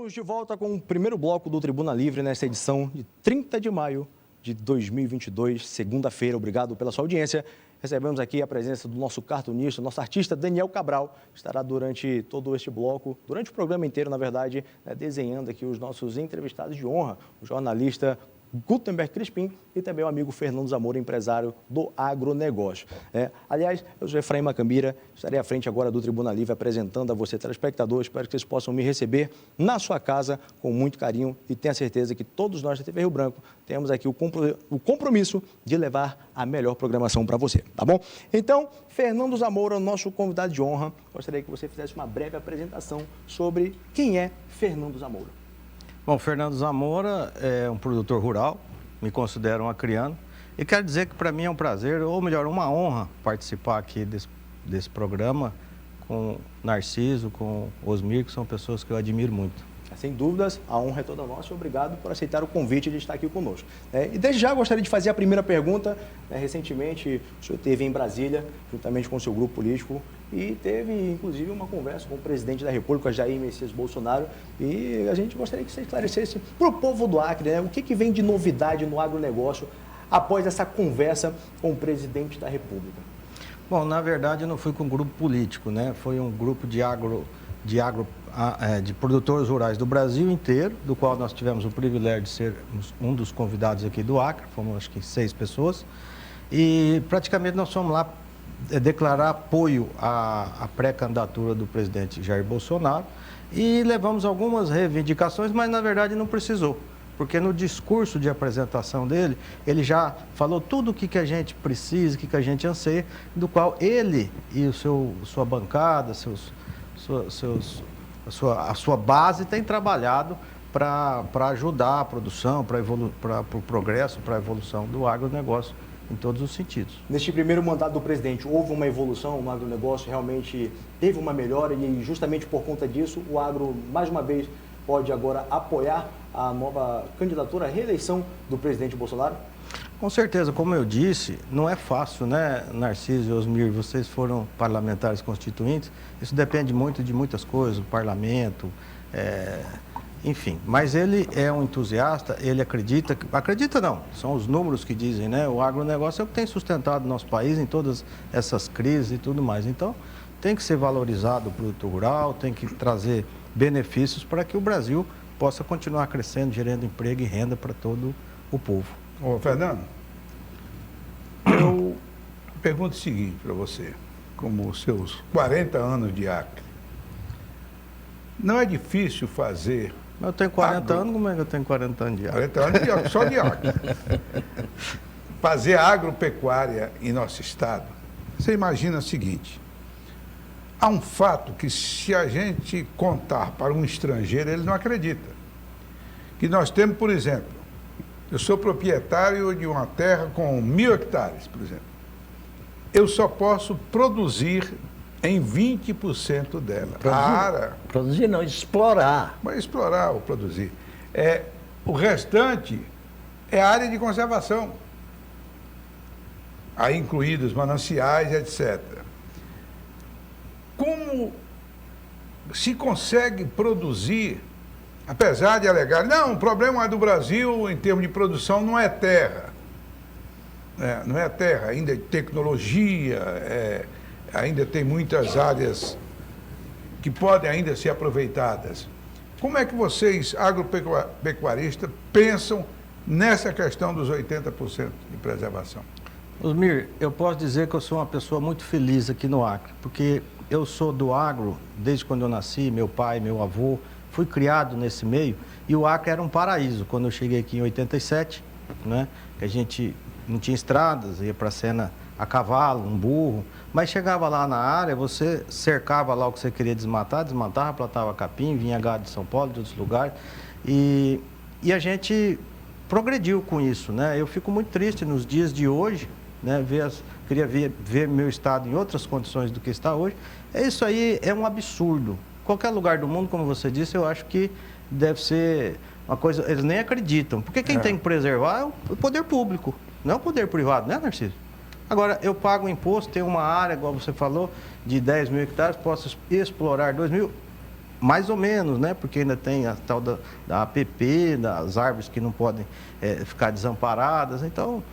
Estamos de volta com o primeiro bloco do Tribuna Livre nesta edição de 30 de maio de 2022, segunda-feira. Obrigado pela sua audiência. Recebemos aqui a presença do nosso cartunista, nosso artista Daniel Cabral, que estará durante todo este bloco, durante o programa inteiro, na verdade, desenhando aqui os nossos entrevistados de honra, o jornalista Gutenberg Crispim e também o amigo Fernando Zamora, empresário do agronegócio. Aliás, eu sou Efraim Macambira, estarei à frente agora do Tribuna Livre apresentando a você, telespectador. Espero que vocês possam me receber na sua casa com muito carinho e tenha certeza que todos nós da TV Rio Branco temos aqui o compromisso de levar a melhor programação para você, tá bom? Então, Fernando Zamora, nosso convidado de honra, gostaria que você fizesse uma breve apresentação sobre quem é Fernando Zamora. Bom, Fernando Zamora é um produtor rural, me considero um acriano, e quero dizer que para mim é um prazer, ou melhor, uma honra participar aqui desse programa com Narciso, com Osmir, que são pessoas que eu admiro muito. Sem dúvidas, a honra é toda nossa e obrigado por aceitar o convite de estar aqui conosco. E desde já gostaria de fazer a primeira pergunta. Recentemente, o senhor esteve em Brasília, juntamente com o seu grupo político, e teve, inclusive, uma conversa com o presidente da República, Jair Messias Bolsonaro, e a gente gostaria que você esclarecesse para o povo do Acre, o que vem de novidade no agronegócio após essa conversa com o presidente da República. Bom, na verdade, eu não fui com um grupo político, foi um grupo de produtores rurais do Brasil inteiro, do qual nós tivemos o privilégio de ser um dos convidados aqui do Acre, fomos acho que 6 pessoas, e praticamente nós fomos lá declarar apoio à pré-candidatura do presidente Jair Bolsonaro e levamos algumas reivindicações, mas na verdade não precisou, porque no discurso de apresentação dele, ele já falou tudo o que a gente precisa, o que a gente anseia, do qual ele e sua bancada, a sua base tem trabalhado para ajudar a produção, para o progresso, para a evolução do agronegócio em todos os sentidos. Neste primeiro mandato do presidente, houve uma evolução no agronegócio, realmente teve uma melhora e justamente por conta disso o agro, mais uma vez, pode agora apoiar a nova candidatura à reeleição do presidente Bolsonaro? Com certeza, como eu disse, não é fácil, Narciso e Osmir, vocês foram parlamentares constituintes, isso depende muito de muitas coisas, o parlamento, enfim. Mas ele é um entusiasta, ele acredita não, são os números que dizem, o agronegócio é o que tem sustentado o nosso país em todas essas crises e tudo mais. Então, tem que ser valorizado o produto rural, tem que trazer benefícios para que o Brasil possa continuar crescendo, gerando emprego e renda para todo o povo. Ô, Fernando, eu pergunto o seguinte para você, como os seus 40 anos de Acre, não é difícil fazer... Eu tenho 40 anos, como é que eu tenho 40 anos de Acre? 40 anos de Acre, só de Acre. Fazer agropecuária em nosso estado, você imagina o seguinte, há um fato que se a gente contar para um estrangeiro, ele não acredita. Que nós temos, por exemplo, eu sou proprietário de uma terra com 1.000 hectares, por exemplo. Eu só posso produzir em 20% dela. Produzir não, explorar. Mas explorar ou produzir. O restante é área de conservação. Aí incluídos mananciais, etc. Como se consegue produzir, apesar de alegar, não, o problema do Brasil em termos de produção não é terra. Não é terra, ainda é tecnologia, ainda tem muitas áreas que podem ainda ser aproveitadas. Como é que vocês, agropecuaristas, pensam nessa questão dos 80% de preservação? Osmir, eu posso dizer que eu sou uma pessoa muito feliz aqui no Acre, porque eu sou do agro desde quando eu nasci, meu pai, meu avô, fui criado nesse meio, e o Acre era um paraíso. Quando eu cheguei aqui em 87, a gente não tinha estradas, ia para a cena a cavalo, um burro, mas chegava lá na área, você cercava lá o que você queria desmatar, desmatava, plantava capim, vinha gado de São Paulo, de outros lugares, e a gente progrediu com isso, Eu fico muito triste nos dias de hoje, queria ver meu estado em outras condições do que está hoje. Isso aí é um absurdo. Qualquer lugar do mundo, como você disse, eu acho que deve ser uma coisa, eles nem acreditam, porque quem tem que preservar é o poder público, não é o poder privado, Narciso? Agora, eu pago um imposto, tenho uma área, igual você falou, de 10.000 hectares, posso explorar 2.000. mais ou menos, né? Porque ainda tem a tal da APP, das árvores que não podem ficar desamparadas. Então,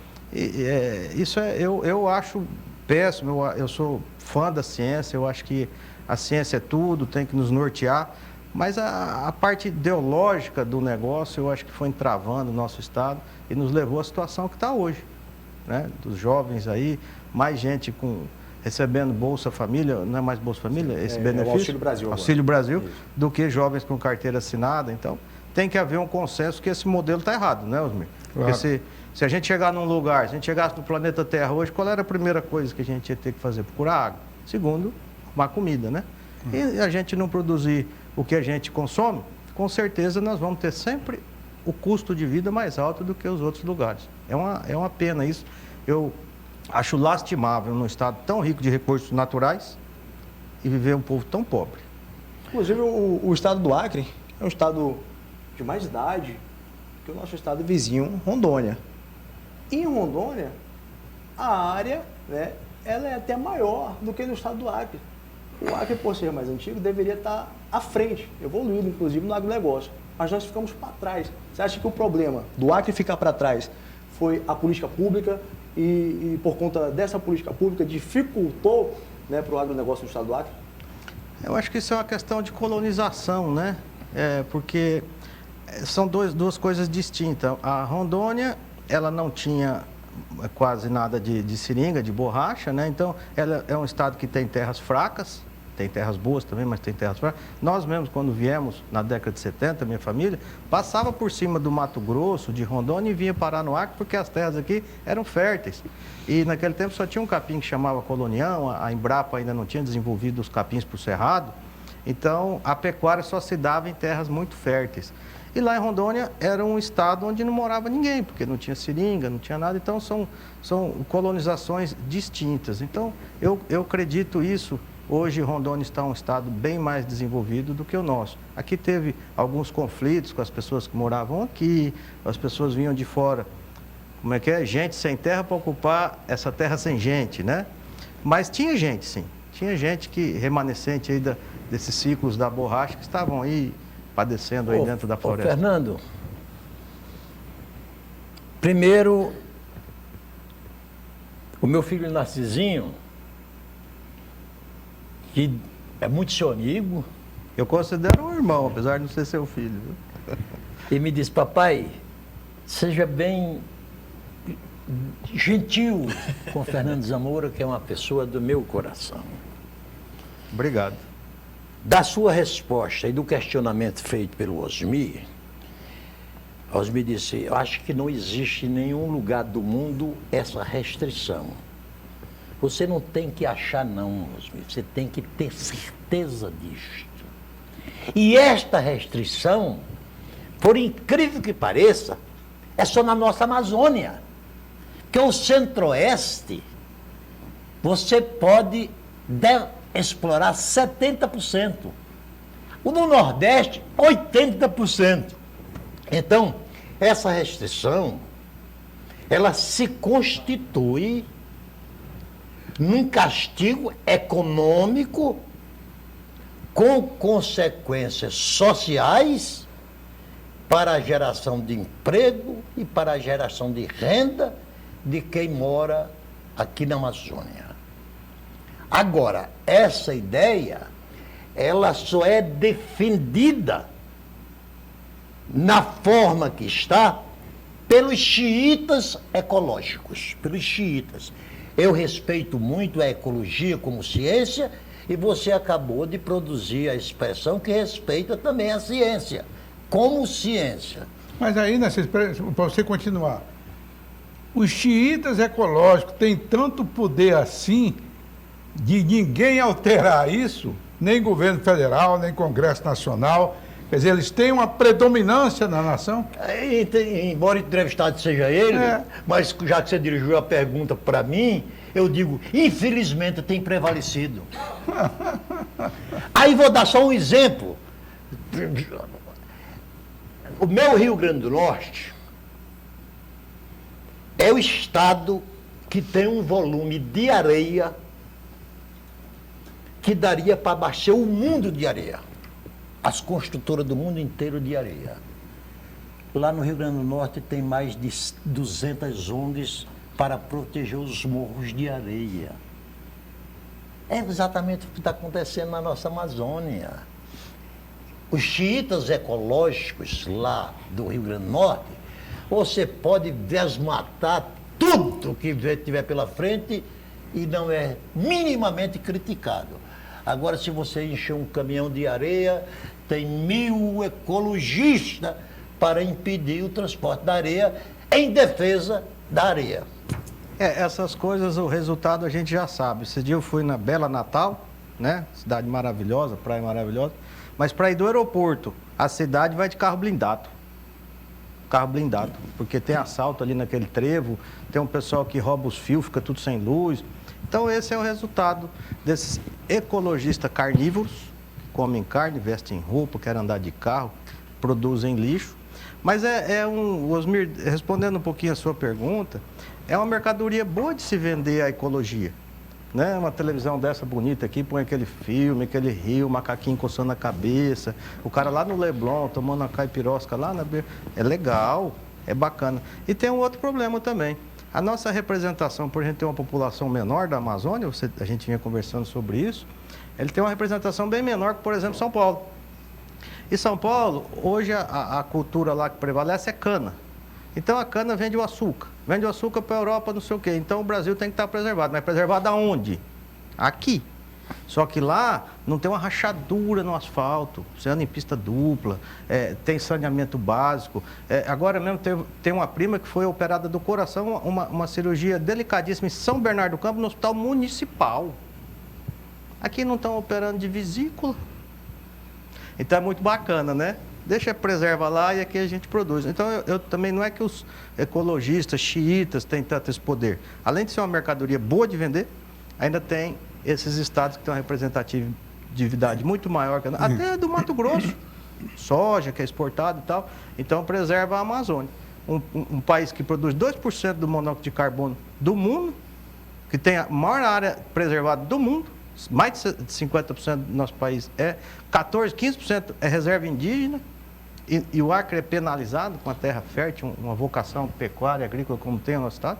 eu acho péssimo. Eu sou fã da ciência, eu acho que a ciência é tudo, tem que nos nortear. Mas a parte ideológica do negócio, eu acho que foi entravando o nosso Estado e nos levou à situação que está hoje, né? Dos jovens aí, mais gente recebendo Bolsa Família, não é mais Bolsa Família, esse benefício? É o Auxílio Brasil. Auxílio Brasil, Isso. do que jovens com carteira assinada. Então, tem que haver um consenso que esse modelo está errado, né, Osmir? Claro. Porque se a gente chegar num lugar, se a gente chegasse no planeta Terra hoje, qual era a primeira coisa que a gente ia ter que fazer? Procurar água. Segundo, uma comida, né? E a gente não produzir o que a gente consome, com certeza nós vamos ter sempre o custo de vida mais alto do que os outros lugares. É uma pena isso. Eu acho lastimável num estado tão rico de recursos naturais e viver um povo tão pobre. Inclusive, o estado do Acre é um estado de mais idade que o nosso estado vizinho, Rondônia. E em Rondônia, a área, né, ela é até maior do que no estado do Acre. O Acre, por ser mais antigo, deveria estar à frente, evoluído, inclusive, no agronegócio. Mas nós ficamos para trás. Você acha que o problema do Acre ficar para trás foi a política pública e por conta dessa política pública, dificultou, né, para o agronegócio no estado do Acre? Eu acho que isso é uma questão de colonização, né? Porque são duas coisas distintas. A Rondônia, ela não tinha quase nada de seringa, de borracha, né? Então, ela é um estado que tem terras fracas, tem terras boas também, mas tem terras fracas. Nós mesmos, quando viemos na década de 70, minha família, passava por cima do Mato Grosso, de Rondônia, e vinha parar no Acre, porque as terras aqui eram férteis. E naquele tempo só tinha um capim que chamava colonião, a Embrapa ainda não tinha desenvolvido os capins para o cerrado, então a pecuária só se dava em terras muito férteis. E lá em Rondônia era um estado onde não morava ninguém, porque não tinha seringa, não tinha nada, então são colonizações distintas. Então eu acredito isso. Hoje Rondônia está um estado bem mais desenvolvido do que o nosso. Aqui teve alguns conflitos com as pessoas que moravam aqui, as pessoas vinham de fora. Como é que é? Gente sem terra para ocupar essa terra sem gente, né? Mas tinha gente, sim. Tinha gente remanescente aí desses ciclos da borracha que estavam aí padecendo aí dentro da floresta. Fernando, primeiro, o meu filho Narcisinho, que é muito seu amigo. Eu considero um irmão, apesar de não ser seu filho. Viu? E me disse, papai, seja bem gentil com Fernando Zamora, que é uma pessoa do meu coração. Obrigado. Da sua resposta e do questionamento feito pelo Osmir disse, eu acho que não existe em nenhum lugar do mundo essa restrição. Você não tem que achar não, Osmir, você tem que ter certeza disto. E esta restrição, por incrível que pareça, é só na nossa Amazônia. Porque o Centro-Oeste, você pode explorar 70%. O do Nordeste, 80%. Então, essa restrição, ela se constitui num castigo econômico com consequências sociais para a geração de emprego e para a geração de renda de quem mora aqui na Amazônia. Agora, essa ideia, ela só é defendida na forma que está pelos xiitas ecológicos, pelos xiitas. Eu respeito muito a ecologia como ciência e você acabou de produzir a expressão que respeita também a ciência, como ciência. Mas aí, para você continuar, os xiitas ecológicos têm tanto poder assim de ninguém alterar isso, nem governo federal, nem Congresso Nacional. Quer dizer, eles têm uma predominância na nação? Embora entrevistado seja ele, mas já que você dirigiu a pergunta para mim, eu digo, infelizmente tem prevalecido. Aí vou dar só um exemplo. O meu Rio Grande do Norte é o estado que tem um volume de areia que daria para abastecer o mundo de areia. as construtoras do mundo inteiro de areia. Lá no Rio Grande do Norte tem mais de 200 ONGs para proteger os morros de areia. É exatamente o que está acontecendo na nossa Amazônia. Os xiitas ecológicos lá do Rio Grande do Norte, você pode desmatar tudo que tiver pela frente e não é minimamente criticado. Agora, se você encher um caminhão de areia, tem 1000 ecologistas para impedir o transporte da areia em defesa da areia. Essas coisas, o resultado a gente já sabe. Esse dia eu fui na Bela Natal, né? Cidade maravilhosa, praia maravilhosa. Mas para ir do aeroporto, a cidade vai de carro blindado. Carro blindado. Porque tem assalto ali naquele trevo, tem um pessoal que rouba os fios, fica tudo sem luz. Então esse é o resultado desses ecologistas carnívoros, que comem carne, vestem roupa, querem andar de carro, produzem lixo. Mas Osmir, respondendo um pouquinho a sua pergunta, é uma mercadoria boa de se vender a ecologia. Né? Uma televisão dessa bonita aqui, põe aquele filme, aquele rio, o macaquinho coçando a cabeça, o cara lá no Leblon tomando uma caipirosca lá na beira. É legal, é bacana. E tem um outro problema também. A nossa representação, por a gente ter uma população menor da Amazônia, a gente vinha conversando sobre isso, ele tem uma representação bem menor que, por exemplo, São Paulo. E São Paulo, hoje a cultura lá que prevalece é cana. Então a cana vende o açúcar para a Europa, não sei o quê. Então o Brasil tem que estar preservado. Mas preservado aonde? Aqui. Só que lá não tem uma rachadura no asfalto, você anda em pista dupla, tem saneamento básico. Agora mesmo tem uma prima que foi operada do coração, uma cirurgia delicadíssima em São Bernardo do Campo, no hospital municipal. Aqui não estão operando de vesícula. Então é muito bacana, né? Deixa preserva lá e aqui a gente produz. Então eu também não é que os ecologistas, xiitas têm tanto esse poder. Além de ser uma mercadoria boa de vender, ainda tem esses estados que têm uma representatividade muito maior que a nossa, até do Mato Grosso, soja que é exportado e tal. Então preserva a Amazônia. Um país que produz 2% do monóxido de carbono do mundo, que tem a maior área preservada do mundo, mais de 50% do nosso país 15% é reserva indígena, e o Acre é penalizado com a terra fértil, uma vocação pecuária, agrícola como tem o nosso estado.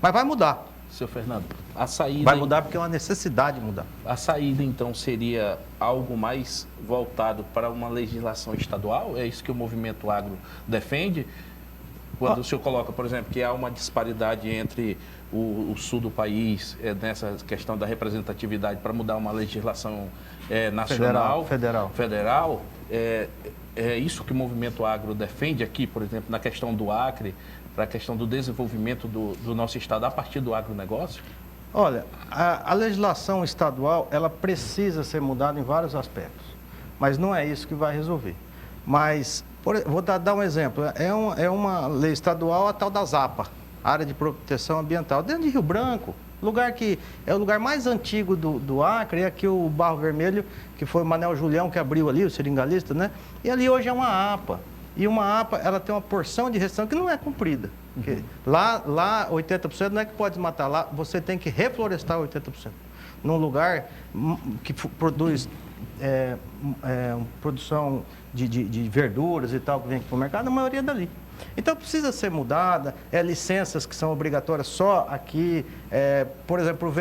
Mas vai mudar. Seu Fernando, a saída... Vai mudar porque é uma necessidade de mudar. A saída, então, seria algo mais voltado para uma legislação estadual? É isso que o movimento agro defende? Quando o senhor coloca, por exemplo, que há uma disparidade entre o sul do país, nessa questão da representatividade, para mudar uma legislação nacional, federal, é isso que o movimento agro defende aqui, por exemplo, na questão do Acre, para a questão do desenvolvimento do nosso estado a partir do agronegócio? Olha, a legislação estadual, ela precisa ser mudada em vários aspectos, mas não é isso que vai resolver. Mas, vou dar um exemplo, é uma lei estadual, a tal da ZAPA, Área de Proteção Ambiental, dentro de Rio Branco, lugar que é o lugar mais antigo do Acre, é aqui o Barro Vermelho, que foi o Manel Julião que abriu ali, o seringalista, né? E ali hoje é uma APA. E uma APA, ela tem uma porção de restrição que não é cumprida. Lá 80% não é que pode matar, lá você tem que reflorestar 80%. Num lugar que produz produção de verduras e tal, que vem aqui para o mercado, a maioria é dali. Então precisa ser mudada, licenças que são obrigatórias só aqui, por exemplo,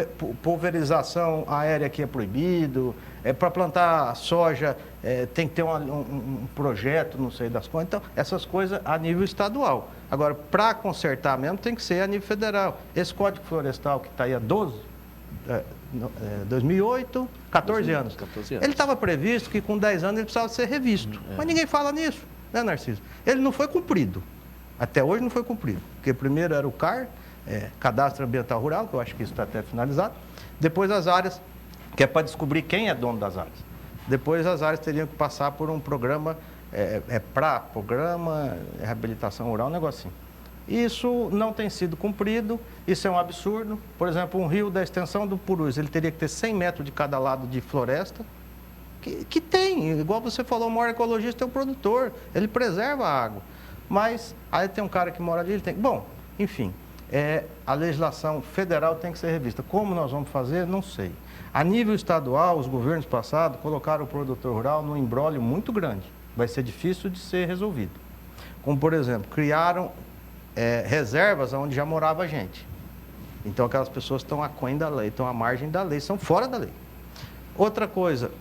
pulverização aérea aqui é proibido, para plantar soja tem que ter um projeto, não sei das quantas, então essas coisas a nível estadual. Agora, para consertar mesmo tem que ser a nível federal. Esse Código Florestal que está aí há 2008, 14 anos. Ele estava previsto que com 10 anos ele precisava ser revisto, mas ninguém fala nisso. Né, Narciso? Ele não foi cumprido. Até hoje não foi cumprido. Porque primeiro era o CAR, Cadastro Ambiental Rural, que eu acho que isso está até finalizado. Depois as áreas, que é para descobrir quem é dono das áreas. Depois as áreas teriam que passar por um programa, programa reabilitação rural, um negocinho. Isso não tem sido cumprido, isso é um absurdo. Por exemplo, um rio da extensão do Purus, ele teria que ter 100 metros de cada lado de floresta. Que tem, igual você falou, o maior ecologista é o produtor, ele preserva a água. Mas aí tem um cara que mora ali, ele tem... Bom, enfim, a legislação federal tem que ser revista. Como nós vamos fazer, não sei. A nível estadual, os governos passados colocaram o produtor rural num imbróglio muito grande. Vai ser difícil de ser resolvido. Como, por exemplo, criaram reservas onde já morava gente. Então, aquelas pessoas estão aquém da lei, estão à margem da lei, são fora da lei. Outra coisa,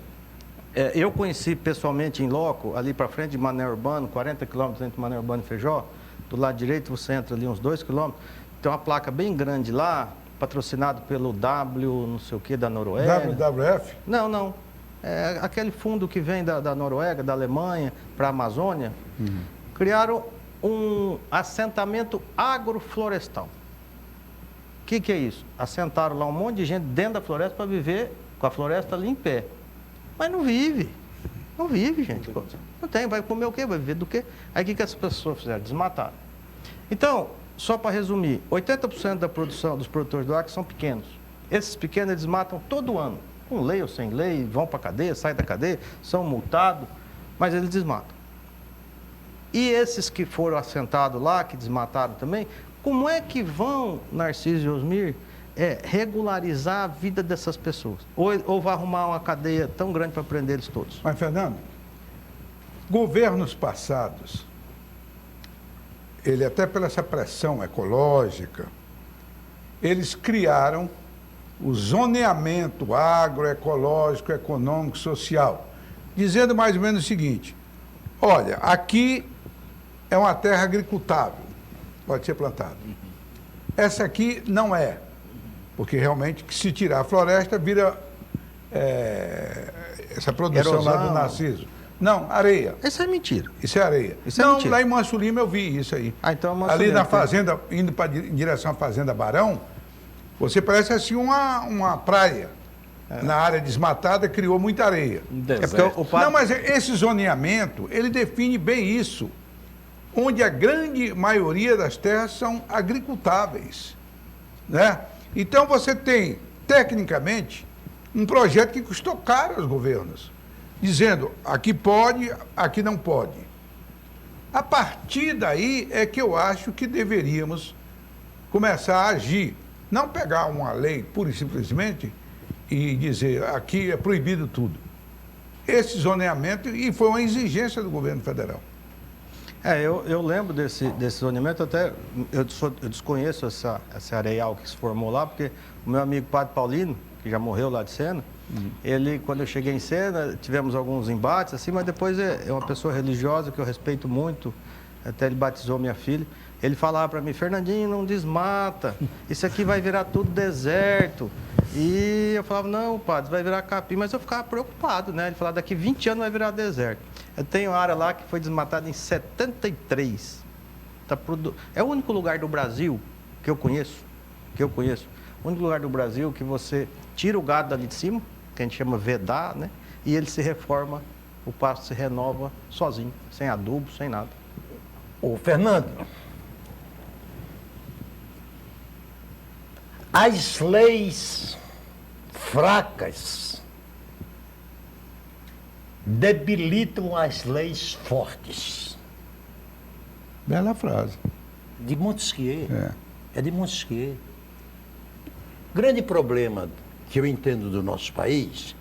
eu conheci pessoalmente em loco, ali para frente de Mané Urbano, 40 quilômetros entre Mané Urbano e Feijó. Do lado direito você entra ali uns 2 quilômetros, tem uma placa bem grande lá, patrocinado pelo não sei o que, da Noruega. WWF? Não. É aquele fundo que vem da Noruega, da Alemanha, para a Amazônia. Criaram um assentamento agroflorestal. O que é isso? Assentaram lá um monte de gente dentro da floresta para viver com a floresta ali em pé. Mas não vive. Não vive, gente. Não tem. Vai comer o quê? Vai viver do quê? Aí o que as pessoas fizeram? Desmataram. Então, só para resumir, 80% da produção dos produtores do Acre são pequenos. Esses pequenos eles matam todo ano, com lei ou sem lei, vão para a cadeia, saem da cadeia, são multados, mas eles desmatam. E esses que foram assentados lá, que desmataram também, como é que vão, Narciso e Osmir, regularizar a vida dessas pessoas? Ou vai arrumar uma cadeia tão grande para prender eles todos? Mas, Fernando, governos passados, ele até pela essa pressão ecológica, eles criaram o zoneamento agroecológico, econômico, social, dizendo mais ou menos o seguinte: olha, aqui é uma terra agricultável, pode ser plantada. Essa aqui não é, porque realmente, se tirar a floresta, vira essa produção lá do Narciso. Não, areia. Isso é mentira. Isso é areia. Isso é não, mentira. Lá em Manso Lima eu vi isso aí. Então, Manso ali Lima, na fazenda, indo em direção à Fazenda Barão, você parece assim uma praia. Na área desmatada, criou muita areia. Não, mas esse zoneamento, ele define bem isso. Onde a grande maioria das terras são agricultáveis, né? Então você tem, tecnicamente, um projeto que custou caro aos governos, dizendo aqui pode, aqui não pode. A partir daí é que eu acho que deveríamos começar a agir, não pegar uma lei pura e simplesmente e dizer aqui é proibido tudo. Esse zoneamento, e foi uma exigência do governo federal. Eu lembro desse zoneamento, até eu desconheço esse areal que se formou lá, porque o meu amigo Padre Paulino, que já morreu lá de Sena, ele, quando eu cheguei em Sena, tivemos alguns embates, assim, mas depois é uma pessoa religiosa que eu respeito muito, até ele batizou minha filha. Ele falava para mim: Fernandinho, não desmata, isso aqui vai virar tudo deserto. E eu falava: não, padre, vai virar capim, mas eu ficava preocupado, né? Ele falava: daqui 20 anos vai virar deserto. Eu tenho área lá que foi desmatada em 73. É o único lugar do Brasil que eu conheço, o único lugar do Brasil que você tira o gado dali de cima, que a gente chama vedar, né? E ele se reforma, o pasto se renova sozinho, sem adubo, sem nada. Ô, Fernando, as leis fracas debilitam as leis fortes. Bela frase. De Montesquieu. É de Montesquieu. Grande problema que eu entendo do nosso país,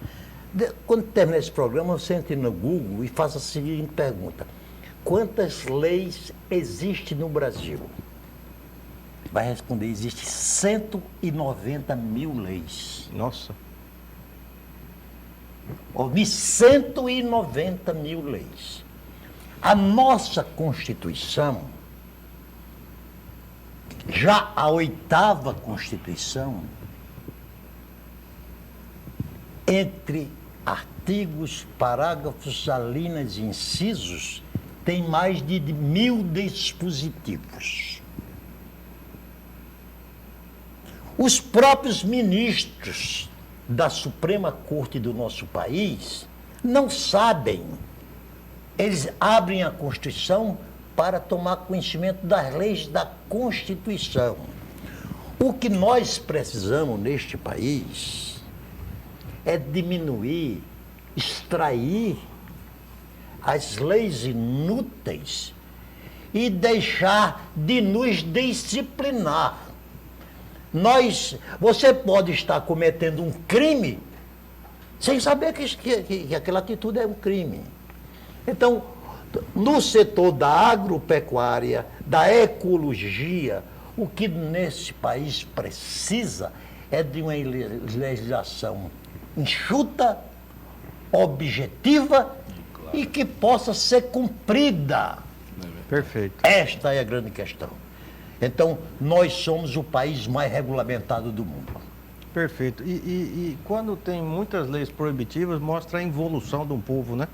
quando terminar esse programa, você entra no Google e faça a seguinte pergunta: quantas leis existem no Brasil? Vai responder: existe 190 mil leis. Nossa. Houve 190 mil leis. A nossa Constituição, já a 8ª Constituição, entre artigos, parágrafos, alíneas e incisos, tem mais de 1000 dispositivos. Os próprios ministros da Suprema Corte do nosso país não sabem. Eles abrem a Constituição para tomar conhecimento das leis da Constituição. O que nós precisamos neste país é diminuir, extrair as leis inúteis e deixar de nos disciplinar. Você pode estar cometendo um crime sem saber que aquela atitude é um crime. Então, no setor da agropecuária, da ecologia, o que nesse país precisa é de uma legislação enxuta, objetiva e que possa ser cumprida. Perfeito. Esta é a grande questão. Então, nós somos o país mais regulamentado do mundo. Perfeito. E quando tem muitas leis proibitivas, mostra a involução de um povo, né?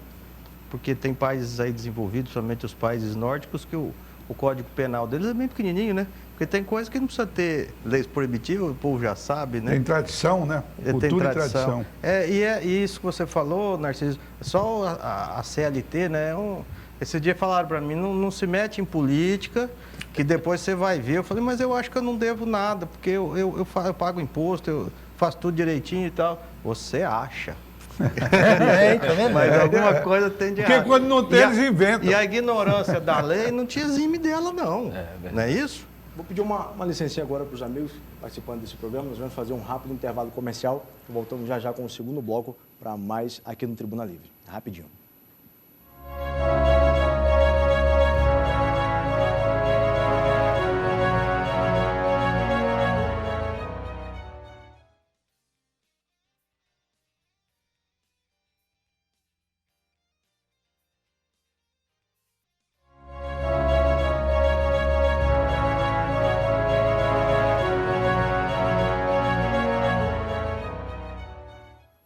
Porque tem países aí desenvolvidos, somente os países nórdicos, que o Código Penal deles é bem pequenininho, né? Porque tem coisas que não precisa ter leis proibitivas, o povo já sabe, né? Tem tradição, né? Cultura e tradição. E isso que você falou, Narciso, só a CLT, né? Esse dia falaram para mim, não se mete em política, que depois você vai ver. Eu falei, mas eu acho que eu não devo nada, porque eu pago imposto, eu faço tudo direitinho e tal. Você acha. Tá vendo? Mas alguma coisa tem de errado. Porque quando não tem, eles inventam. E a ignorância da lei não te exime dela, não. Não é isso? Vou pedir uma licencinha agora para os amigos participando desse programa. Nós vamos fazer um rápido intervalo comercial. Voltamos já com o segundo bloco para mais aqui no Tribuna Livre. Rapidinho.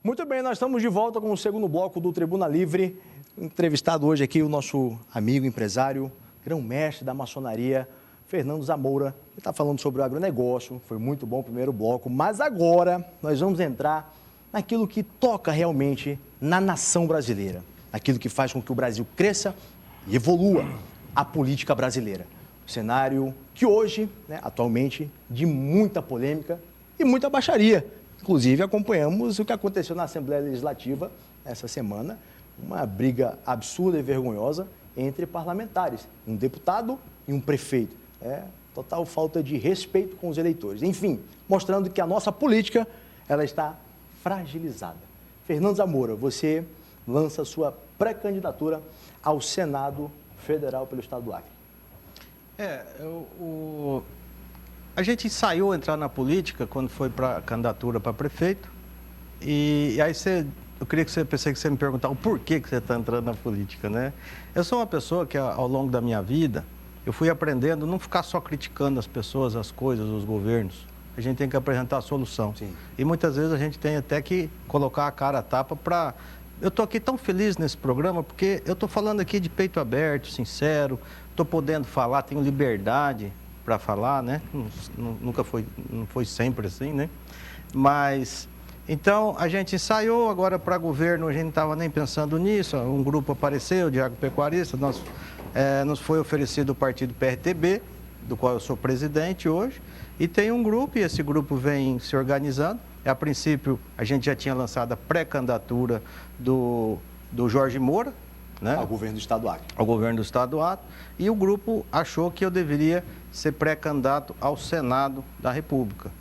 Muito bem, nós estamos de volta com o segundo bloco do Tribuna Livre. Entrevistado hoje aqui o nosso amigo empresário, grão-mestre da maçonaria, Fernando Zamoura, que está falando sobre o agronegócio. Foi muito bom o primeiro bloco, mas agora nós vamos entrar naquilo que toca realmente na nação brasileira, naquilo que faz com que o Brasil cresça e evolua, a política brasileira. O cenário que hoje, atualmente, de muita polêmica e muita baixaria. Inclusive, acompanhamos o que aconteceu na Assembleia Legislativa essa semana, uma briga absurda e vergonhosa entre parlamentares, um deputado e um prefeito. Total falta de respeito com os eleitores. Enfim, mostrando que a nossa política ela está fragilizada. Fernando Zamoura, você lança sua pré-candidatura ao Senado Federal pelo Estado do Acre. A gente ensaiou entrar na política quando foi para a candidatura para prefeito. E aí eu queria que pensei que você me perguntasse o porquê que você está entrando na política, né? Eu sou uma pessoa que ao longo da minha vida, eu fui aprendendo a não ficar só criticando as pessoas, as coisas, os governos. A gente tem que apresentar a solução. Sim. E muitas vezes a gente tem até que colocar a cara a tapa para... Eu estou aqui tão feliz nesse programa porque eu estou falando aqui de peito aberto, sincero, estou podendo falar, tenho liberdade para falar, né? Não foi sempre assim, né? Mas, então, a gente ensaiou, agora para governo a gente não estava nem pensando nisso, um grupo apareceu de agropecuarista, nos foi oferecido o partido PRTB, do qual eu sou presidente hoje, e tem um grupo, e esse grupo vem se organizando. A princípio, a gente já tinha lançado a pré-candidatura do Jorge Moura, né? Ao governo do Estado do Acre. Ao governo do Estado do Acre, e o grupo achou que eu deveria ser pré-candidato ao Senado da República.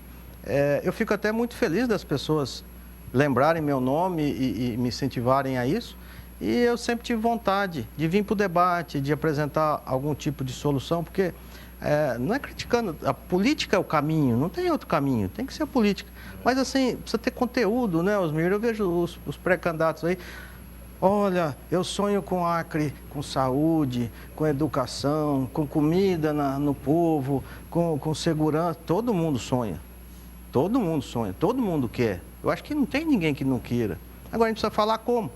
Eu fico até muito feliz das pessoas lembrarem meu nome e me incentivarem a isso, e eu sempre tive vontade de vir para o debate, de apresentar algum tipo de solução, porque não é criticando, a política é o caminho, não tem outro caminho, tem que ser a política. Mas assim, precisa ter conteúdo, né, Osmir? Eu vejo os pré-candidatos aí, olha, eu sonho com Acre, com saúde, com educação, com comida no povo, com segurança. Todo mundo sonha, todo mundo quer. Eu acho que não tem ninguém que não queira. Agora a gente precisa falar como.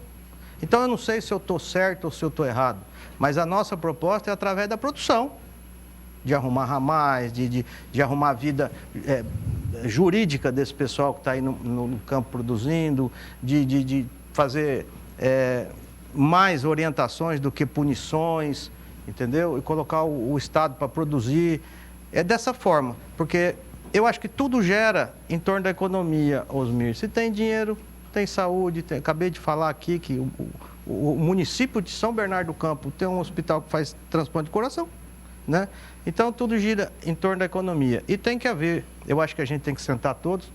Então eu não sei se eu estou certo ou se eu estou errado, mas a nossa proposta é através da produção, de arrumar ramais, de arrumar a vida jurídica desse pessoal que está aí no campo produzindo, de fazer mais orientações do que punições, entendeu? E colocar o Estado para produzir. É dessa forma, porque eu acho que tudo gera em torno da economia, Osmir. Se tem dinheiro, tem saúde. Acabei de falar aqui que o município de São Bernardo do Campo tem um hospital que faz transplante de coração. né? Então, tudo gira em torno da economia. E tem que haver, eu acho que a gente tem que sentar todos,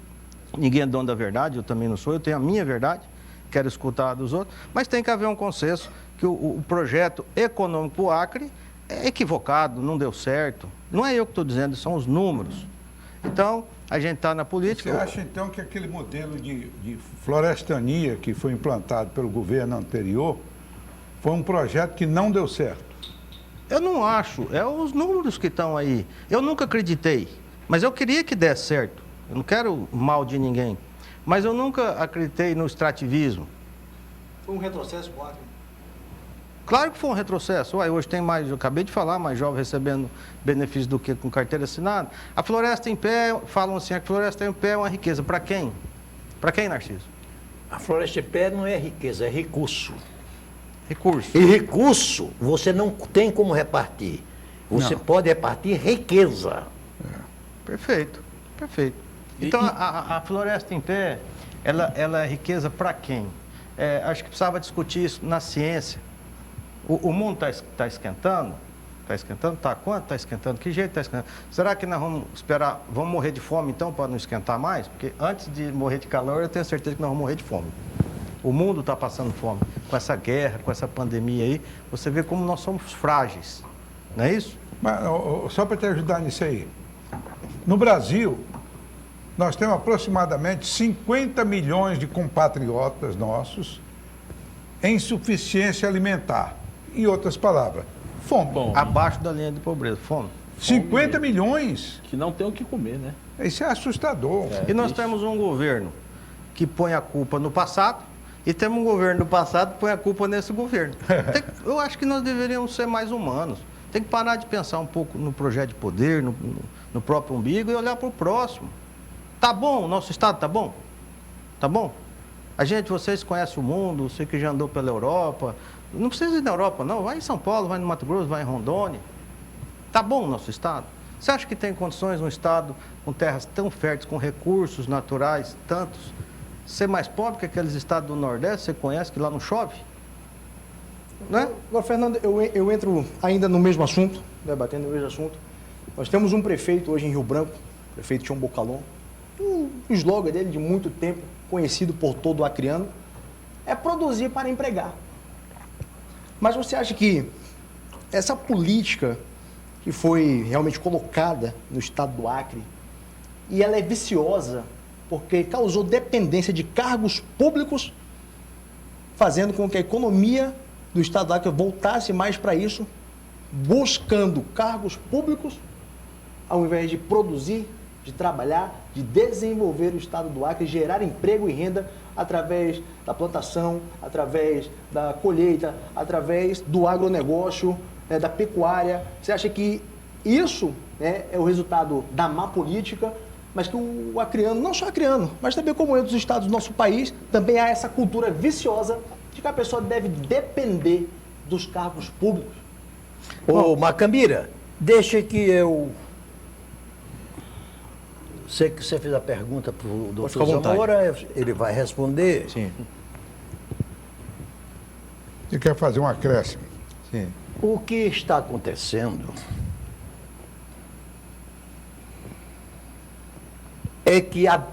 ninguém é dono da verdade, eu também não sou, eu tenho a minha verdade, quero escutar a dos outros, mas tem que haver um consenso que o projeto econômico do Acre é equivocado, não deu certo. Não é eu que estou dizendo, são os números. Então, a gente está na política... Você acha, então, que aquele modelo de florestania que foi implantado pelo governo anterior foi um projeto que não deu certo? Eu não acho, é os números que estão aí. Eu nunca acreditei, mas eu queria que desse certo. Eu não quero mal de ninguém, mas eu nunca acreditei no extrativismo. Foi um retrocesso pro Acre? Claro que foi um retrocesso. Ué, hoje tem mais, eu acabei de falar, mais jovens recebendo benefícios do que com carteira assinada. A floresta em pé, falam assim, a floresta em pé é uma riqueza. Para quem? Para quem, Narciso? A floresta em pé não é riqueza, é recurso. Recurso. E recurso você não tem como repartir. Você Não. pode repartir riqueza. Perfeito, perfeito. Então, a floresta em pé, ela é riqueza para quem? Acho que precisava discutir isso na ciência. O mundo está esquentando? Está esquentando? Está quanto está esquentando? Que jeito está esquentando? Será que nós vamos esperar, vamos morrer de fome então para não esquentar mais? Porque antes de morrer de calor, eu tenho certeza que nós vamos morrer de fome. O mundo está passando fome. Com essa guerra, com essa pandemia aí, você vê como nós somos frágeis. Não é isso? Mas, só para te ajudar nisso aí. No Brasil, nós temos aproximadamente 50 milhões de compatriotas nossos em insuficiência alimentar. Em outras palavras, fome. Bom, Abaixo da linha de pobreza, fome. 50 milhões? que não tem o que comer, né? Isso é assustador. E nós temos um governo que põe a culpa no passado e temos um governo do passado que põe a culpa nesse governo. Eu acho que nós deveríamos ser mais humanos. Tem que parar de pensar um pouco no projeto de poder, no próprio umbigo e olhar para o próximo. Tá bom? O nosso estado tá bom? Tá bom? Vocês conhecem o mundo, você que já andou pela Europa. Não precisa ir na Europa, não. Vai em São Paulo, vai no Mato Grosso, vai em Rondônia. Tá bom o nosso estado? Você acha que tem condições um estado com terras tão férteis, com recursos naturais tantos, ser mais pobre que aqueles estados do Nordeste, você conhece, que lá não chove? Né? Agora, Fernando, eu entro ainda no mesmo assunto, debatendo o mesmo assunto. Nós temos um prefeito hoje em Rio Branco, prefeito Tião Bocalon. O slogan dele de muito tempo, conhecido por todo o acreano, é produzir para empregar. Mas você acha que essa política que foi realmente colocada no estado do Acre, e ela é viciosa porque causou dependência de cargos públicos, fazendo com que a economia do estado do Acre voltasse mais para isso, buscando cargos públicos, ao invés de produzir, de trabalhar, de desenvolver o estado do Acre, gerar emprego e renda através da plantação, através da colheita, através do agronegócio, né, da pecuária. Você acha que isso, né, é o resultado da má política, mas que o acreano, não só acreano, mas também como em outros estados do nosso país, também há essa cultura viciosa de que a pessoa deve depender dos cargos públicos? Ô, Macambira, deixa que eu... Sei que você fez a pergunta para o doutor Zamora, ele vai responder. Sim. Você quer fazer um acréscimo? Sim. O que está acontecendo é que a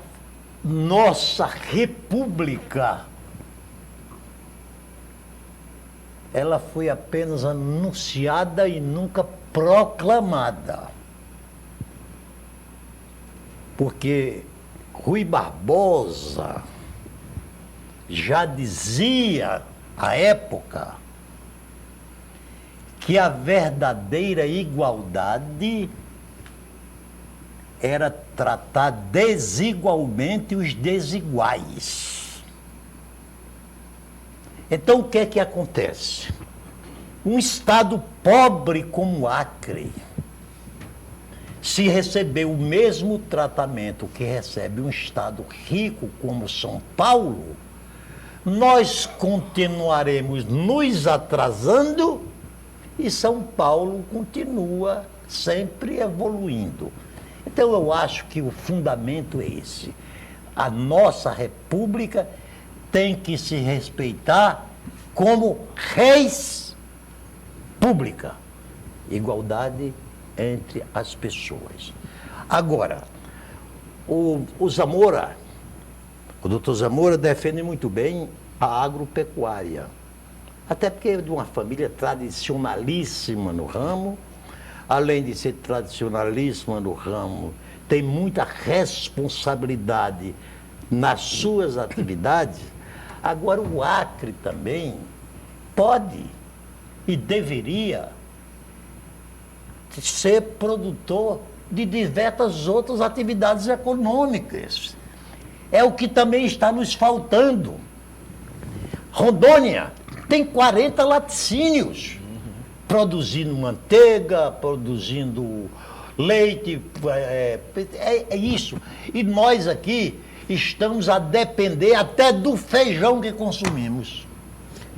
nossa república, ela foi apenas anunciada e nunca proclamada. Porque Rui Barbosa já dizia, à época, que a verdadeira igualdade era tratar desigualmente os desiguais. Então, o que é que acontece? Um estado pobre como o Acre, se receber o mesmo tratamento que recebe um estado rico como São Paulo, nós continuaremos nos atrasando e São Paulo continua sempre evoluindo. Então eu acho que o fundamento é esse. A nossa república tem que se respeitar como reis pública. Igualdade entre as pessoas. Agora, o Zamora, o doutor Zamora defende muito bem a agropecuária. Até porque é de uma família tradicionalíssima no ramo, além de ser tradicionalíssima no ramo, tem muita responsabilidade nas suas atividades. Agora, o Acre também pode e deveria ser produtor de diversas outras atividades econômicas. É o que também está nos faltando. Rondônia tem 40 laticínios, produzindo manteiga, produzindo leite, é isso. E nós aqui estamos a depender até do feijão que consumimos.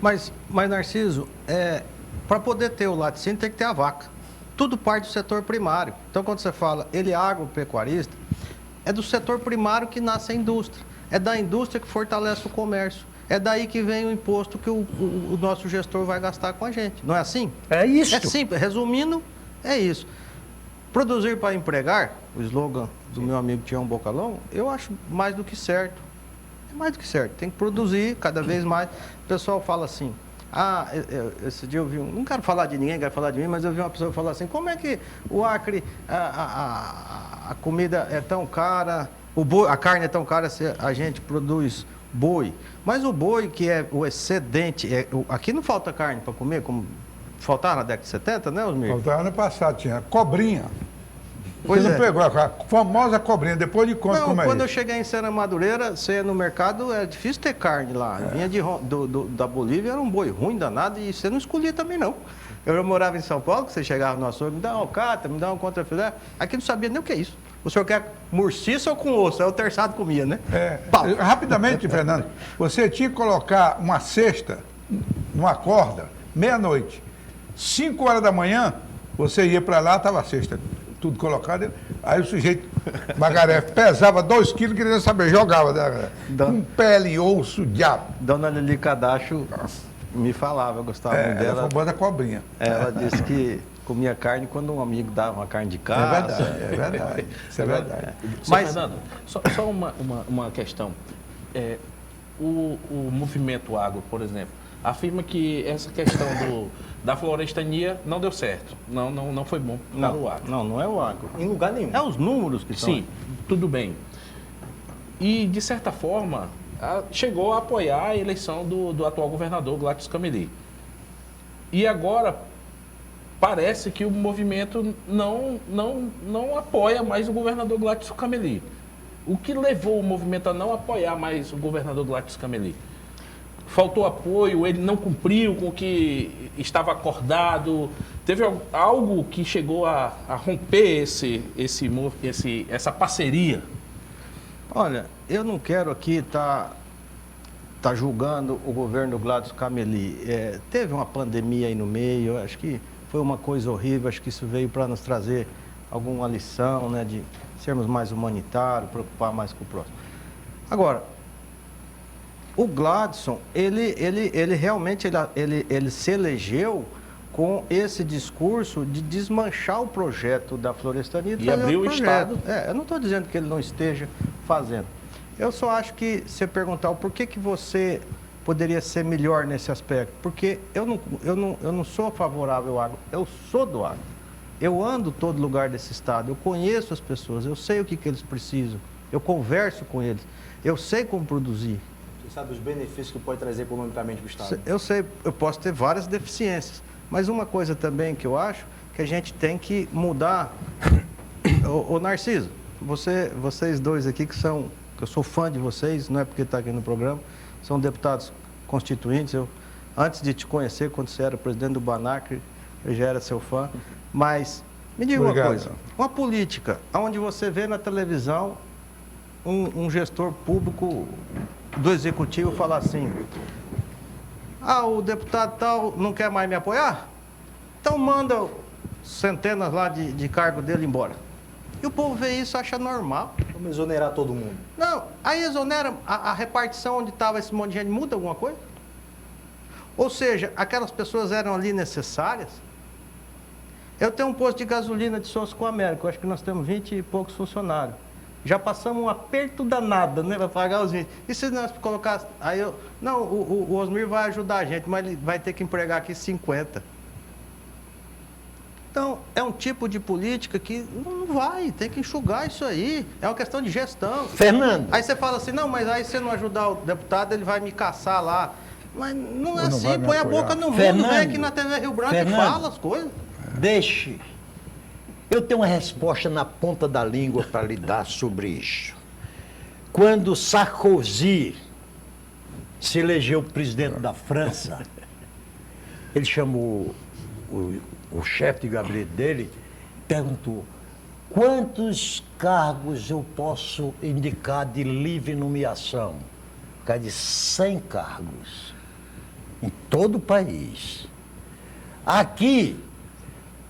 Mas Narciso, para poder ter o laticínio tem que ter a vaca. Tudo parte do setor primário. Então, quando você fala ele é agropecuarista, é do setor primário que nasce a indústria. É da indústria que fortalece o comércio. É daí que vem o imposto que o nosso gestor vai gastar com a gente. Não é assim? É isso. É simples. Resumindo, é isso. Produzir para empregar, o slogan do meu amigo Tião Bocalão, eu acho mais do que certo. É mais do que certo. Tem que produzir cada vez mais. O pessoal fala assim, esse dia eu vi não quero falar de ninguém, quero falar de mim, mas eu vi uma pessoa falar assim, como é que o Acre, a comida é tão cara, a carne é tão cara se a gente produz boi. Mas o boi, que é o excedente, aqui não falta carne para comer, como faltava na década de 70, né, Osmir? Faltava ano passado, tinha cobrinha. Pois Você não é. pegou a famosa cobrinha, depois de conta como é Quando eu isso. cheguei em Serra Madureira, você ia no mercado, é difícil ter carne lá. Vinha da Bolívia, era um boi ruim, danado, e você não escolhia também, não. Eu morava em São Paulo, que você chegava no açougue, me dá uma alcatra, me dá um contrafilé. Aqui não sabia nem o que é isso. O senhor quer murciça ou com osso? Aí o terçado comia, né? Pau. Rapidamente, Fernando, você tinha que colocar uma cesta numa corda, meia-noite. 5 horas da manhã, você ia para lá, estava a cesta tudo colocado. Aí o sujeito, Magaré, pesava 2 quilos, queria saber, jogava, né? Com pele, osso, diabo. Dona Lili Cadacho me falava, eu gostava muito Ela dela. foi boa da cobrinha. Ela disse que comia carne quando um amigo dava uma carne de É casa. verdade, é verdade. Isso é verdade. Mas, Fernando, só uma questão. O movimento agro, por exemplo, afirma que essa questão da florestania não deu certo. Não foi bom para o agro. Não é o agro. Em lugar nenhum. É os números que são. Sim, tudo bem. E, de certa forma, chegou a apoiar a eleição do atual governador, Gladys Cameli. E agora, parece que o movimento não apoia mais o governador Gladys Cameli. O que levou o movimento a não apoiar mais o governador Gladys Cameli? Faltou apoio, ele não cumpriu com o que estava acordado, teve algo que chegou a romper essa parceria? Olha, eu não quero aqui tá julgando o governo Gladys Cameli. Teve uma pandemia aí no meio, acho que foi uma coisa horrível, acho que isso veio para nos trazer alguma lição, né, de sermos mais humanitários, preocupar mais com o próximo. Agora, o Gladson, ele realmente ele se elegeu com esse discurso de desmanchar o projeto da florestania E abrir o Estado. Eu não estou dizendo que ele não esteja fazendo. Eu só acho que, se você perguntar o porquê que você poderia ser melhor nesse aspecto, porque eu não sou favorável ao agro, eu sou do agro. Eu ando todo lugar desse estado, eu conheço as pessoas, eu sei o que eles precisam, eu converso com eles, eu sei como produzir. Você sabe os benefícios que pode trazer economicamente para o Estado? Eu sei, eu posso ter várias deficiências, mas uma coisa também que eu acho que a gente tem que mudar. Ô Narciso, vocês dois aqui que eu sou fã de vocês, não é porque está aqui no programa, são deputados constituintes. Antes de te conhecer, quando você era presidente do Banacre, eu já era seu fã. Mas me diga uma coisa, uma política onde você vê na televisão um gestor público do executivo falar assim: o deputado tal não quer mais me apoiar? Então manda centenas lá de cargo dele embora. E o povo vê isso e acha normal. Vamos exonerar todo mundo. Não, aí exonera a repartição onde estava esse monte de gente, muda alguma coisa? Ou seja, aquelas pessoas eram ali necessárias? Eu tenho um posto de gasolina de sócio com a América, eu acho que nós temos 20 e poucos funcionários. Já passamos um aperto danado, né, para pagar os 20. E se nós colocar, aí eu, não, o Osmir vai ajudar a gente, mas ele vai ter que empregar aqui 50. Então, é um tipo de política que não vai, tem que enxugar isso aí. É uma questão de gestão. Fernando. Aí você fala assim, não, mas aí se não ajudar o deputado, ele vai me caçar lá. Mas não é Ou não vai assim, me põe a apoiar. boca no mundo, Fernando, vem aqui na TV Rio Branco e fala as coisas. Deixe. Eu tenho uma resposta na ponta da língua para lhe dar sobre isso. Quando Sarkozy se elegeu presidente da França, ele chamou o chefe de gabinete dele, perguntou: quantos cargos eu posso indicar de livre nomeação? O cara disse: 100 cargos, em todo o país. Aqui,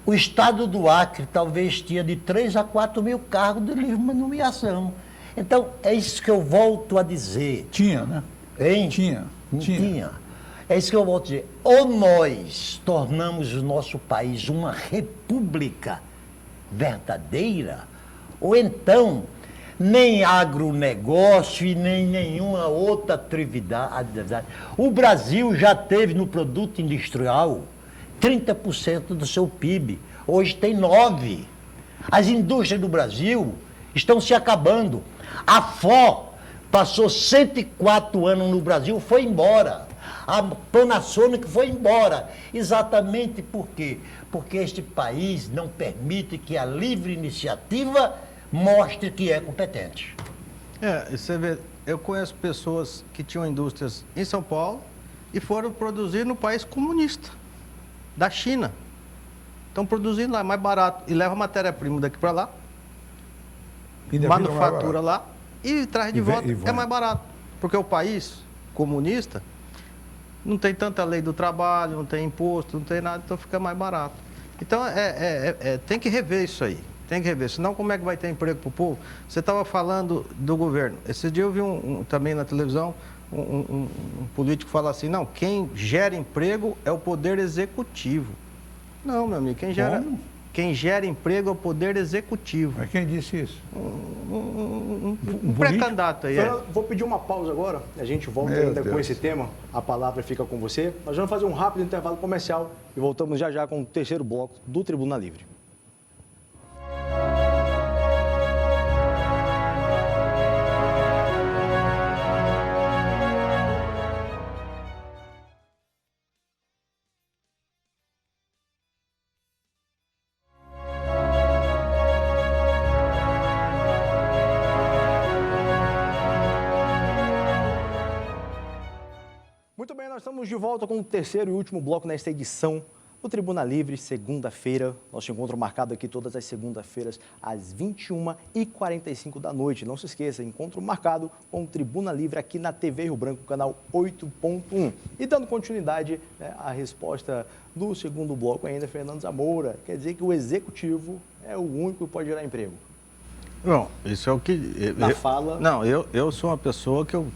o estado do Acre talvez tinha de 3 a 4 mil cargos de livre nomeação. Então, é isso que eu volto a dizer. Tinha, né? Hein? Tinha. É isso que eu volto a dizer. Ou nós tornamos o nosso país uma república verdadeira, ou então nem agronegócio e nem nenhuma outra atividade. O Brasil já teve no produto industrial 30% do seu PIB. Hoje tem 9%. As indústrias do Brasil estão se acabando. A FO passou 104 anos no Brasil, foi embora. A Panasonic foi embora. Exatamente por quê? Porque este país não permite que a livre iniciativa mostre que é competente. E você vê, eu conheço pessoas que tinham indústrias em São Paulo e foram produzir no país comunista, da China. Estão produzindo lá, é mais barato. E leva matéria-prima daqui para lá, manufatura lá e traz de volta, é mais barato. Porque o país comunista não tem tanta lei do trabalho, não tem imposto, não tem nada, então fica mais barato. Então, tem que rever isso aí, tem que rever. Senão, como é que vai ter emprego para o povo? Você estava falando do governo. Esse dia eu vi também na televisão um político falar assim, não, quem gera emprego é o poder executivo. Não, meu amigo, quem gera emprego é o poder executivo. Mas quem disse isso? Um pré-candidato aí. Vou pedir uma pausa agora, a gente volta Meu ainda com Deus. esse tema, a palavra fica com você. Nós vamos fazer um rápido intervalo comercial e voltamos já já com o terceiro bloco do Tribuna Livre. Muito bem, nós estamos de volta com o terceiro e último bloco nesta edição do Tribuna Livre, segunda-feira. Nosso encontro marcado aqui todas as segundas-feiras, às 21h45 da noite. Não se esqueça, encontro marcado com o Tribuna Livre aqui na TV Rio Branco, canal 8.1. E dando continuidade, né, à resposta do segundo bloco ainda, Fernando Zamora. Quer dizer que o executivo é o único que pode gerar emprego. Não, isso é o que... Na fala... Não, eu sou uma pessoa que eu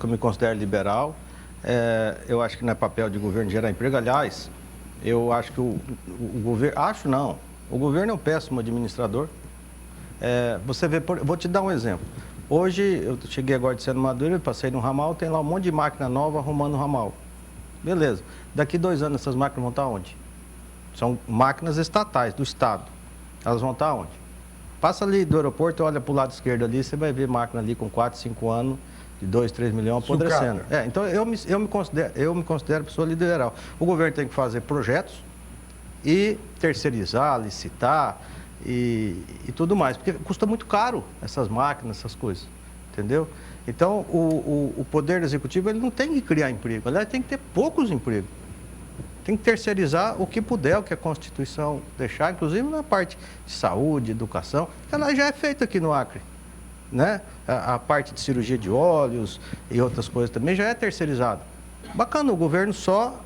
me considero liberal. Eu acho que não é papel de governo gerar emprego. Aliás, eu acho que o governo... Acho não. O governo é um péssimo administrador. Você vê... Vou te dar um exemplo. Hoje, eu cheguei agora de Seno Madureira, passei no ramal, tem lá um monte de máquina nova arrumando o ramal. Beleza. Daqui 2 anos, essas máquinas vão estar onde? São máquinas estatais, do Estado. Elas vão estar onde? Passa ali do aeroporto, olha para o lado esquerdo ali, você vai ver máquina ali com 4, 5 anos, de 2, 3 milhões apodrecendo. Então, eu me considero pessoa liberal. O governo tem que fazer projetos e terceirizar, licitar e tudo mais. Porque custa muito caro essas máquinas, essas coisas, entendeu? Então, o poder executivo ele não tem que criar emprego, aliás, tem que ter poucos empregos. Tem que terceirizar o que puder, o que a Constituição deixar, inclusive na parte de saúde, educação, que ela já é feita aqui no Acre, né? A parte de cirurgia de olhos e outras coisas também já é terceirizada. Bacana, o governo só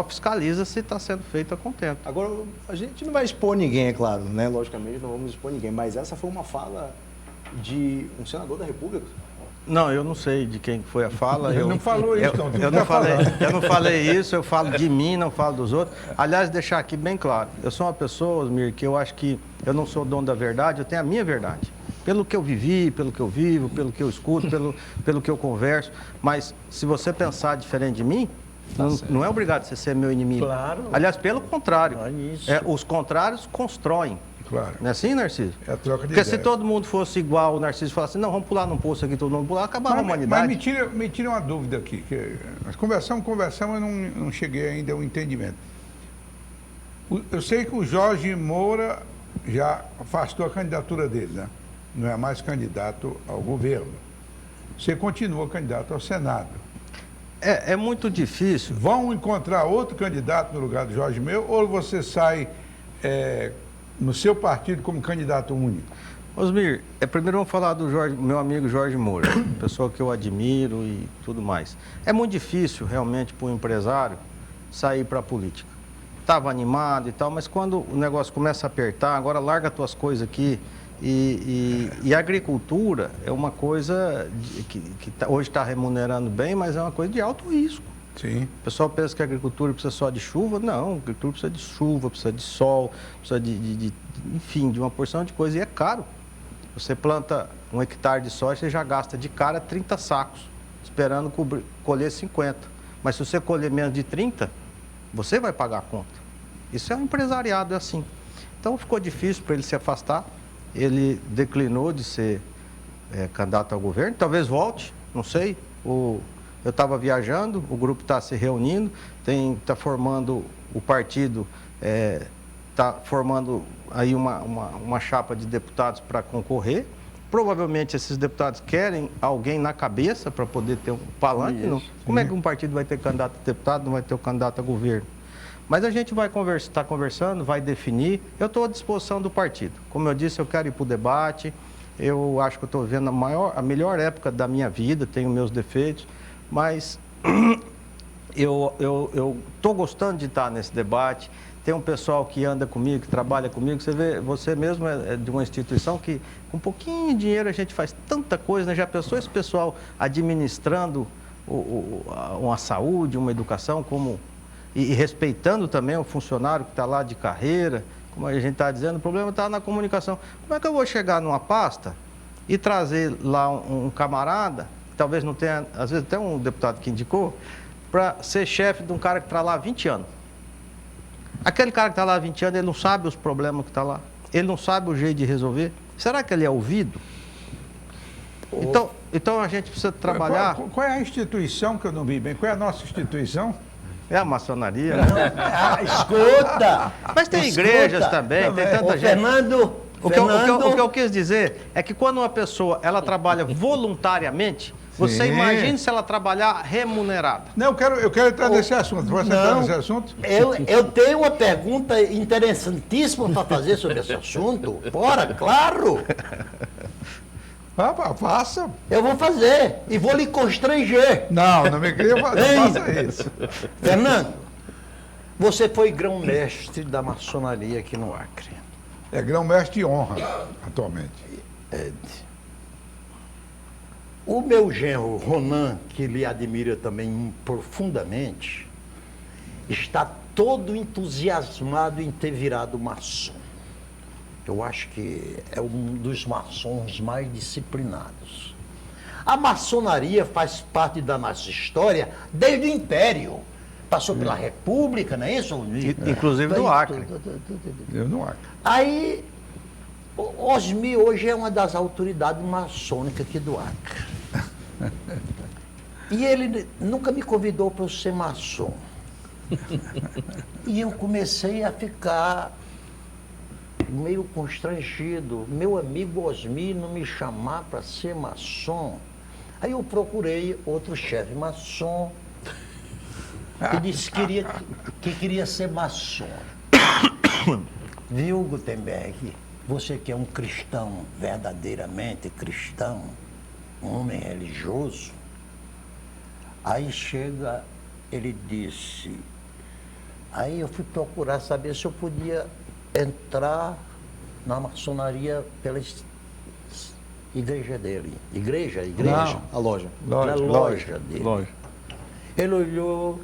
fiscaliza se está sendo feito a contento. Agora, a gente não vai expor ninguém, é claro, né? Logicamente não vamos expor ninguém, mas essa foi uma fala de um senador da República. Não, eu não sei de quem foi a fala. Ele não falou isso, não. Eu não falei isso, eu falo de mim, não falo dos outros. Aliás, deixar aqui bem claro, eu sou uma pessoa, Osmir, que eu acho que eu não sou dono da verdade, eu tenho a minha verdade. Pelo que eu vivi, pelo que eu vivo, pelo que eu escuto, pelo que eu converso. Mas se você pensar diferente de mim, não é obrigado você ser meu inimigo. Claro. Aliás, pelo contrário. É isso. Os contrários constroem. Claro. Não é assim, Narciso? É a troca de Porque ideia. se todo mundo fosse igual, o Narciso falasse assim, não, vamos pular num poço aqui, todo mundo pular, acabava a humanidade. Mas me tira uma dúvida aqui. Que nós conversamos, eu não cheguei ainda ao entendimento. Eu sei que o Jorge Moura já afastou a candidatura dele, né? Não é mais candidato ao governo. Você continua candidato ao Senado. É muito difícil. Vão encontrar outro candidato no lugar do Jorge Moura ou você sai no seu partido como candidato único? Osmir, primeiro vamos falar do meu amigo Jorge Moura, pessoa que eu admiro e tudo mais. É muito difícil realmente para um empresário sair para a política. Estava animado e tal, mas quando o negócio começa a apertar, agora larga as tuas coisas aqui. E a agricultura é uma coisa que hoje está remunerando bem, mas é uma coisa de alto risco. Sim. O pessoal pensa que a agricultura precisa só de chuva. Não, a agricultura precisa de chuva, precisa de sol, precisa enfim, de uma porção de coisa. E é caro. Você planta 1 hectare de soja, você já gasta de cara 30 sacos, esperando colher 50. Mas se você colher menos de 30, você vai pagar a conta. Isso é um empresariado, é assim. Então ficou difícil para ele se afastar. Ele declinou de ser candidato ao governo. Talvez volte, não sei. Eu estava viajando, o grupo está se reunindo, está formando o partido, está formando aí uma chapa de deputados para concorrer. Provavelmente esses deputados querem alguém na cabeça para poder ter um palanque. Não? Como é que um partido vai ter candidato a deputado, não vai ter o candidato a governo? Mas a gente vai estar conversando, vai definir. Eu estou à disposição do partido. Como eu disse, eu quero ir para o debate. Eu acho que eu estou vivendo a melhor época da minha vida, tenho meus defeitos, mas eu estou gostando de estar nesse debate. Tem um pessoal que anda comigo, que trabalha comigo. Você vê, você mesmo é de uma instituição que, com um pouquinho de dinheiro, a gente faz tanta coisa, né? Já pensou esse pessoal administrando uma saúde, uma educação, e respeitando também o funcionário que está lá de carreira, como a gente está dizendo, o problema está na comunicação. Como é que eu vou chegar numa pasta e trazer lá um camarada, que talvez não tenha, às vezes até um deputado que indicou, para ser chefe de um cara que está lá há 20 anos? Aquele cara que está lá há 20 anos, ele não sabe os problemas que está lá, ele não sabe o jeito de resolver. Será que ele é ouvido? Então a gente precisa trabalhar... Qual é a instituição que eu não vi bem? Qual é a nossa instituição? É a maçonaria. Escuta! Mas tem igrejas também, tem tanta gente. Fernando, O que eu quis dizer é que quando uma pessoa ela trabalha voluntariamente, você Sim. imagine se ela trabalhar remunerada. Não, eu quero entrar nesse assunto. Você entrar nesse assunto? Eu tenho uma pergunta interessantíssima para fazer sobre esse assunto. Bora, claro! Faça. Eu vou fazer e vou lhe constranger. Não me cria, não faça isso. Fernando, você foi grão-mestre da maçonaria aqui no Acre. É grão-mestre de honra, atualmente. O meu genro, Ronan, que lhe admira também profundamente, está todo entusiasmado em ter virado maçom. Eu acho que é um dos maçons mais disciplinados. A maçonaria faz parte da nossa história desde o Império. Passou pela República, não é isso? Inclusive do Acre. Eu não acho. Aí, Osmi hoje é uma das autoridades maçônicas aqui do Acre. E ele nunca me convidou para eu ser maçom. E eu comecei a ficar meio constrangido. Meu amigo Osmi não me chamar para ser maçom. Aí eu procurei outro chefe maçom que disse que queria ser maçom. Viu, Gutenberg? Você que é um cristão, verdadeiramente cristão, um homem religioso. Aí chega, ele disse... Aí eu fui procurar saber se eu podia entrar na maçonaria igreja dele. Igreja? Não, a loja. Na loja dele. Loja. Ele olhou,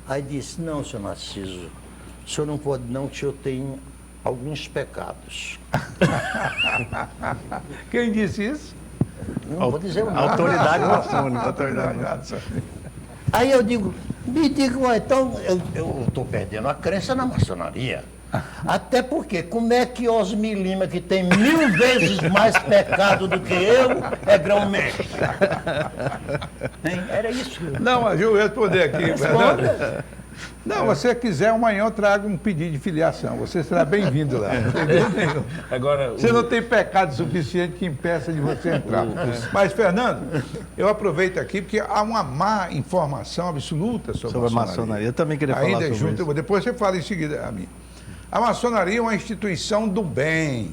aí disse, não, senhor Narciso, o senhor não pode não, que o senhor tem alguns pecados. Quem disse isso? Não vou dizer o nome. Autoridade maçônica. Aí eu digo, me diga, ué, então eu estou perdendo a crença na maçonaria. Até porque, como é que Osmi Lima, que tem 1000 vezes mais pecado do que eu, é grão-mestre? Hein? Era isso. Não, mas eu vou responder aqui, Fernando. Não, se você quiser, amanhã eu trago um pedido de filiação. Você será bem-vindo lá. Não tem dúvida nenhuma. Agora, Você não tem pecado suficiente que impeça de você entrar. Mas, Fernando, eu aproveito aqui porque há uma má informação absoluta sobre Sobre a maçonaria. Eu também queria falar Ainda sobre junto, isso. depois você fala em seguida a mim. A maçonaria é uma instituição do bem.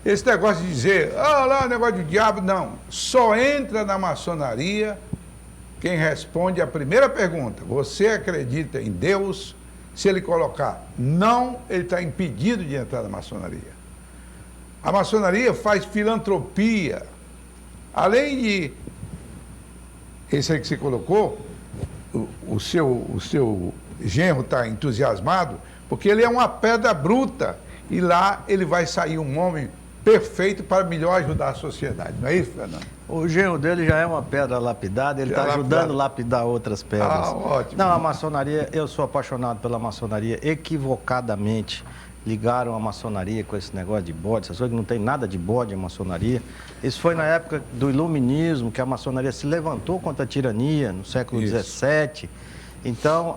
Esse negócio de dizer, lá, negócio de diabo, não. Só entra na maçonaria quem responde a primeira pergunta. Você acredita em Deus? Se ele colocar não, ele está impedido de entrar na maçonaria. A maçonaria faz filantropia. Além de, esse aí que você colocou, o seu genro está entusiasmado, porque ele é uma pedra bruta e lá ele vai sair um homem perfeito para melhor ajudar a sociedade. Não é isso, Fernando? O genro dele já é uma pedra lapidada, ele está ajudando a lapidar outras pedras. Ah, ótimo. Não, a maçonaria, eu sou apaixonado pela maçonaria, equivocadamente ligaram a maçonaria com esse negócio de bode, essas coisas que não tem nada de bode a maçonaria. Isso foi na época do iluminismo, que a maçonaria se levantou contra a tirania, no século XVII. Então,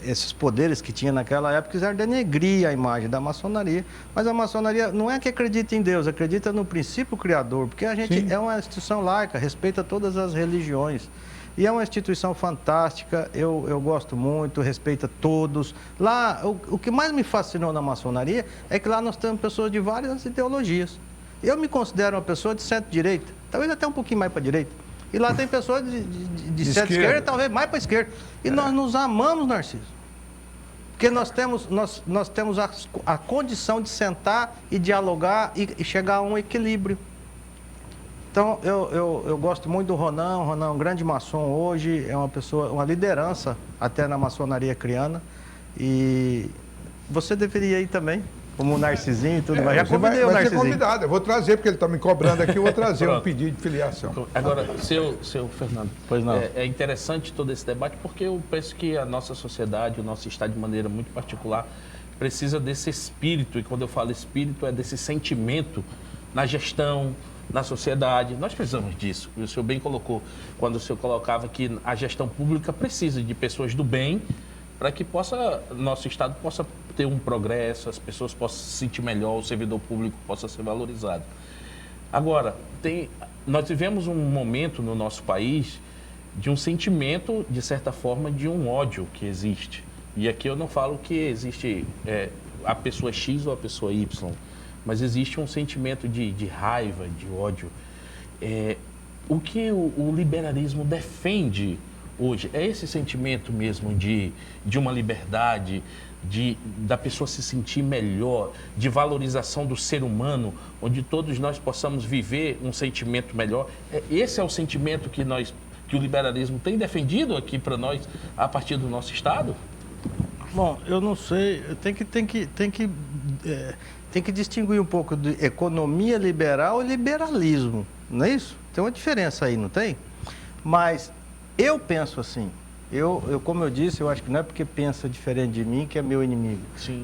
esses poderes que tinha naquela época quiseram denegrir a imagem da maçonaria, mas a maçonaria não é que acredita em Deus, acredita no princípio criador, porque a gente é uma instituição laica, respeita todas as religiões. E é uma instituição fantástica, eu gosto muito, respeita todos. Lá, o que mais me fascinou na maçonaria é que lá nós temos pessoas de várias ideologias. Eu me considero uma pessoa de centro-direita, talvez até um pouquinho mais para a direita. E lá tem pessoas de centro-esquerda, talvez mais para a esquerda. E nós nos amamos, Narciso. Porque nós temos a condição de sentar e dialogar e chegar a um equilíbrio. Então, eu gosto muito do Ronan. O Ronan é um grande maçom hoje, é uma pessoa, uma liderança até na maçonaria criana. E você deveria ir também, como o Narcisinho e tudo mais. Já convidei o vai ser Narcisinho. convidado, eu vou trazer, porque ele está me cobrando aqui, eu vou trazer um pedido de filiação. Agora, seu Fernando, Pois não. é interessante todo esse debate porque eu penso que a nossa sociedade, o nosso estado de maneira muito particular, precisa desse espírito, e quando eu falo espírito é desse sentimento na gestão, na sociedade. Nós precisamos disso. O senhor bem colocou, quando o senhor colocava que a gestão pública precisa de pessoas do bem para que nosso Estado possa ter um progresso, as pessoas possam se sentir melhor, o servidor público possa ser valorizado. Agora, nós vivemos um momento no nosso país de um sentimento, de certa forma, de um ódio que existe. E aqui eu não falo que existe a pessoa X ou a pessoa Y, mas existe um sentimento de raiva, de ódio. O que o liberalismo defende hoje é esse sentimento mesmo de uma liberdade, da pessoa se sentir melhor, de valorização do ser humano, onde todos nós possamos viver um sentimento melhor. Esse é o sentimento que o liberalismo tem defendido aqui para nós a partir do nosso Estado? Bom, eu não sei, tem que distinguir um pouco de economia liberal e liberalismo, não é isso? Tem uma diferença aí, não tem? Mas eu penso assim, como eu disse, eu acho que não é porque pensa diferente de mim que é meu inimigo.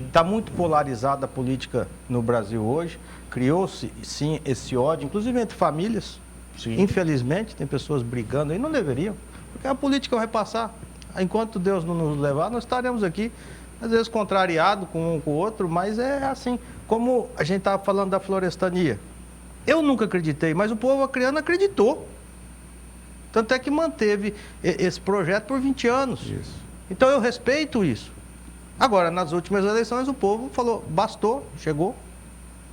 Está muito polarizada a política no Brasil hoje, criou-se, sim, esse ódio, inclusive entre famílias. Sim. Infelizmente, tem pessoas brigando aí, não deveriam, porque a política vai passar. Enquanto Deus não nos levar, nós estaremos aqui, às vezes contrariado com um com o outro, mas é assim. Como a gente estava falando da florestania. Eu nunca acreditei, mas o povo acreano acreditou. Tanto é que manteve esse projeto por 20 anos. Isso. Então eu respeito isso. Agora, nas últimas eleições, o povo falou, bastou, chegou.